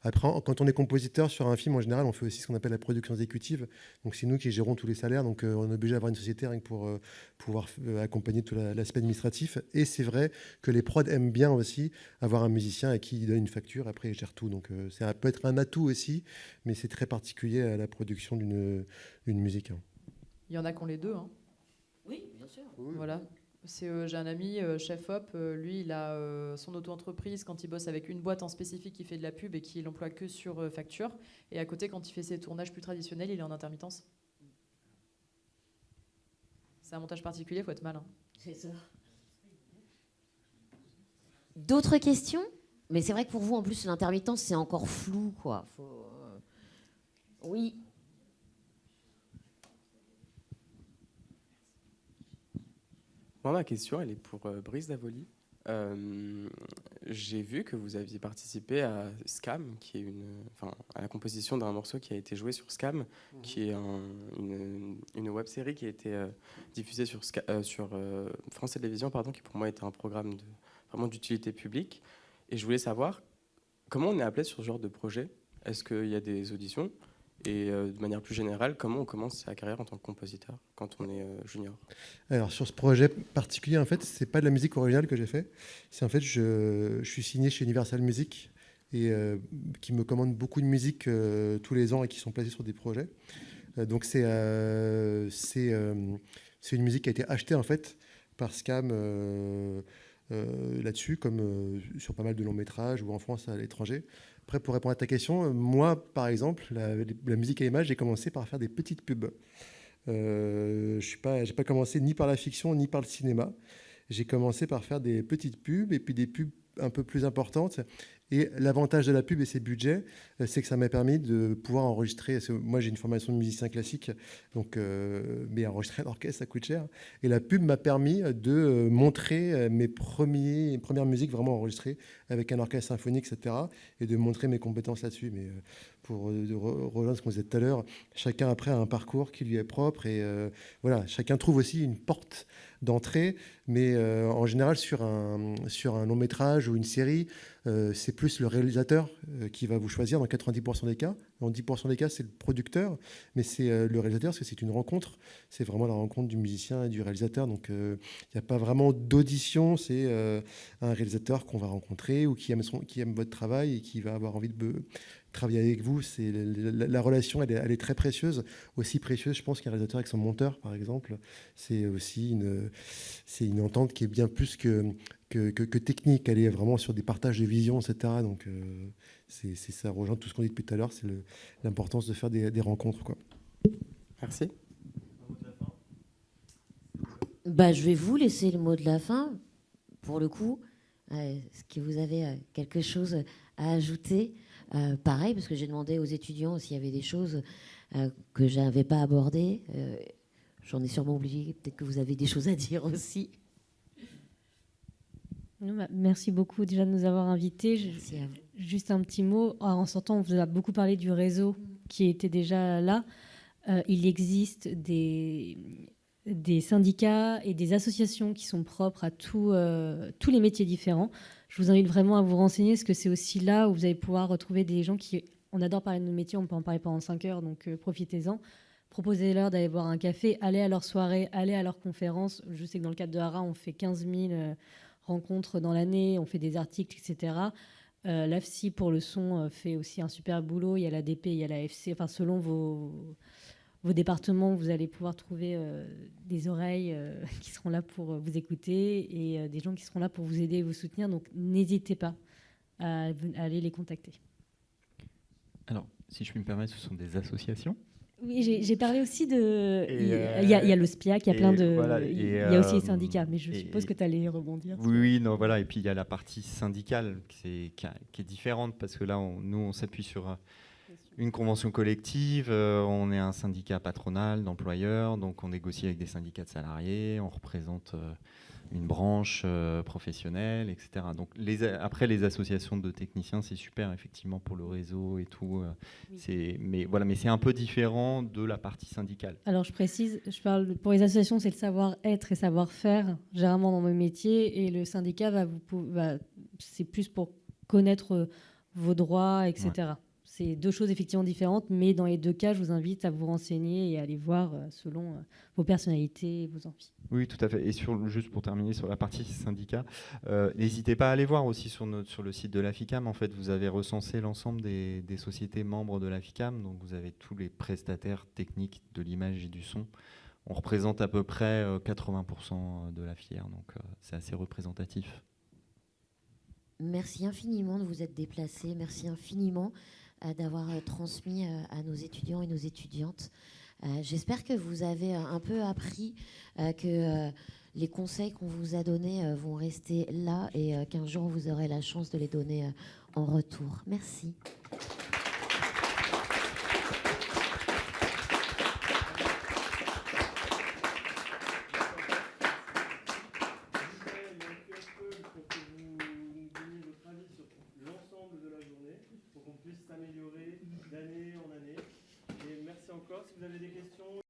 après, quand on est compositeur sur un film, en général, on fait aussi ce qu'on appelle la production exécutive. Donc, c'est nous qui gérons tous les salaires. Donc, on est obligé d'avoir une société rien que pour pouvoir accompagner tout l'aspect administratif. Et c'est vrai que les prods aiment bien aussi avoir un musicien à qui ils donnent une facture. Après, ils gèrent tout. Donc, ça peut être un atout aussi, mais c'est très particulier à la production d'une musique. Il y en a qui ont les deux, hein. Oui, bien sûr. Voilà. J'ai un ami, chef op, lui, il a son auto-entreprise quand il bosse avec une boîte en spécifique qui fait de la pub et qui l'emploie que sur facture. Et à côté, quand il fait ses tournages plus traditionnels, il est en intermittence. C'est un montage particulier, il faut être malin. C'est ça. D'autres questions? Mais c'est vrai que pour vous, en plus, l'intermittence, c'est encore flou, quoi. Oui. Moi, ma question, elle est pour Brice Davoli. J'ai vu que vous aviez participé à Scam, qui est à la composition d'un morceau qui a été joué sur Scam, qui est une web-série qui a été diffusée sur France Télévisions, qui pour moi était un programme vraiment d'utilité publique. Et je voulais savoir comment on est appelé sur ce genre de projet. Est-ce qu'il y a des auditions? Et de manière plus générale, comment on commence sa carrière en tant que compositeur quand on est junior? Alors sur ce projet particulier, en fait, c'est pas de la musique originale que j'ai fait. C'est en fait, je suis signé chez Universal Music et qui me commande beaucoup de musique tous les ans et qui sont placés sur des projets. Donc c'est une musique qui a été achetée en fait par Scam là-dessus, comme sur pas mal de longs métrages ou en France à l'étranger. Après, pour répondre à ta question, moi, par exemple, la musique à images, j'ai commencé par faire des petites pubs. J'ai pas commencé ni par la fiction, ni par le cinéma. J'ai commencé par faire des petites pubs, et puis des pubs un peu plus importantes. Et l'avantage de la pub et ses budgets, c'est que ça m'a permis de pouvoir enregistrer. Moi, j'ai une formation de musicien classique, donc, mais enregistrer un orchestre, ça coûte cher. Et la pub m'a permis de montrer mes premières musiques vraiment enregistrées avec un orchestre symphonique, etc. Et de montrer mes compétences là-dessus. Mais pour rejoindre ce qu'on disait tout à l'heure, chacun après a un parcours qui lui est propre. Et voilà, chacun trouve aussi une porte d'entrée. Mais en général, sur un long métrage ou une série, c'est plus le réalisateur qui va vous choisir dans 90% des cas. Dans 10% des cas, c'est le producteur, mais c'est le réalisateur parce que c'est une rencontre. C'est vraiment la rencontre du musicien et du réalisateur. Donc, il n'y a pas vraiment d'audition. C'est un réalisateur qu'on va rencontrer ou qui aime votre travail et qui va avoir envie de travailler avec vous. C'est la relation, elle est très précieuse. Aussi précieuse, je pense, qu'un réalisateur avec son monteur, par exemple. C'est aussi une entente qui est bien plus que technique. Elle est vraiment sur des partages de vision, etc. Donc, ça rejoint tout ce qu'on dit depuis tout à l'heure. C'est l'importance de faire des rencontres, quoi. Merci. Je vais vous laisser le mot de la fin. Pour le coup, est-ce que vous avez quelque chose à ajouter? Pareil, parce que j'ai demandé aux étudiants s'il y avait des choses que je n'avais pas abordées. J'en ai sûrement oublié. Peut-être que vous avez des choses à dire aussi. Merci beaucoup déjà de nous avoir invités. Juste un petit mot. En sortant, on vous a beaucoup parlé du réseau qui était déjà là. Il existe des syndicats et des associations qui sont propres à tous les métiers différents. Je vous invite vraiment à vous renseigner parce que c'est aussi là où vous allez pouvoir retrouver des gens qui... On adore parler de nos métiers, on peut en parler pendant 5 heures, donc profitez-en. Proposez-leur d'aller boire un café, allez à leur soirée, allez à leurs conférences. Je sais que dans le cadre de HARA, on fait 15 000 rencontres dans l'année, on fait des articles, etc. L'AFSI pour le son fait aussi un super boulot. Il y a l'ADP, il y a l'AFC. Enfin, selon vos départements, vous allez pouvoir trouver des oreilles qui seront là pour vous écouter et des gens qui seront là pour vous aider et vous soutenir. Donc, n'hésitez pas à aller les contacter. Alors, si je puis me permettre, ce sont des associations. Oui, j'ai parlé aussi de... Il y a le SPIAC, il y a plein de... Voilà, il y a aussi les syndicats, mais je suppose que tu allais rebondir. Oui, non, voilà. Et puis, il y a la partie syndicale qui est différente parce que là, nous, on s'appuie sur une convention collective. On est un syndicat patronal d'employeurs, donc on négocie avec des syndicats de salariés, on représente une branche professionnelle, etc. Donc après, les associations de techniciens, c'est super, effectivement, pour le réseau et tout. Mais c'est un peu différent de la partie syndicale. Alors, je précise, je parle pour les associations, c'est le savoir-être et savoir-faire, généralement dans mon métier, et le syndicat, c'est plus pour connaître vos droits, etc. Ouais. C'est 2 choses effectivement différentes, mais dans les 2 cas, je vous invite à vous renseigner et à aller voir selon vos personnalités et vos envies. Oui, tout à fait. Et juste pour terminer sur la partie syndicat, n'hésitez pas à aller voir aussi sur le site de l'AFICAM. En fait, vous avez recensé l'ensemble des sociétés membres de l'AFICAM. Donc, vous avez tous les prestataires techniques de l'image et du son. On représente à peu près 80% de la filière, donc c'est assez représentatif. Merci infiniment de vous être déplacés. Merci infiniment d'avoir transmis à nos étudiants et nos étudiantes. J'espère que vous avez un peu appris que les conseils qu'on vous a donnés vont rester là et qu'un jour vous aurez la chance de les donner en retour. Merci. S'améliorer d'année en année. Et merci encore. Si vous avez des questions,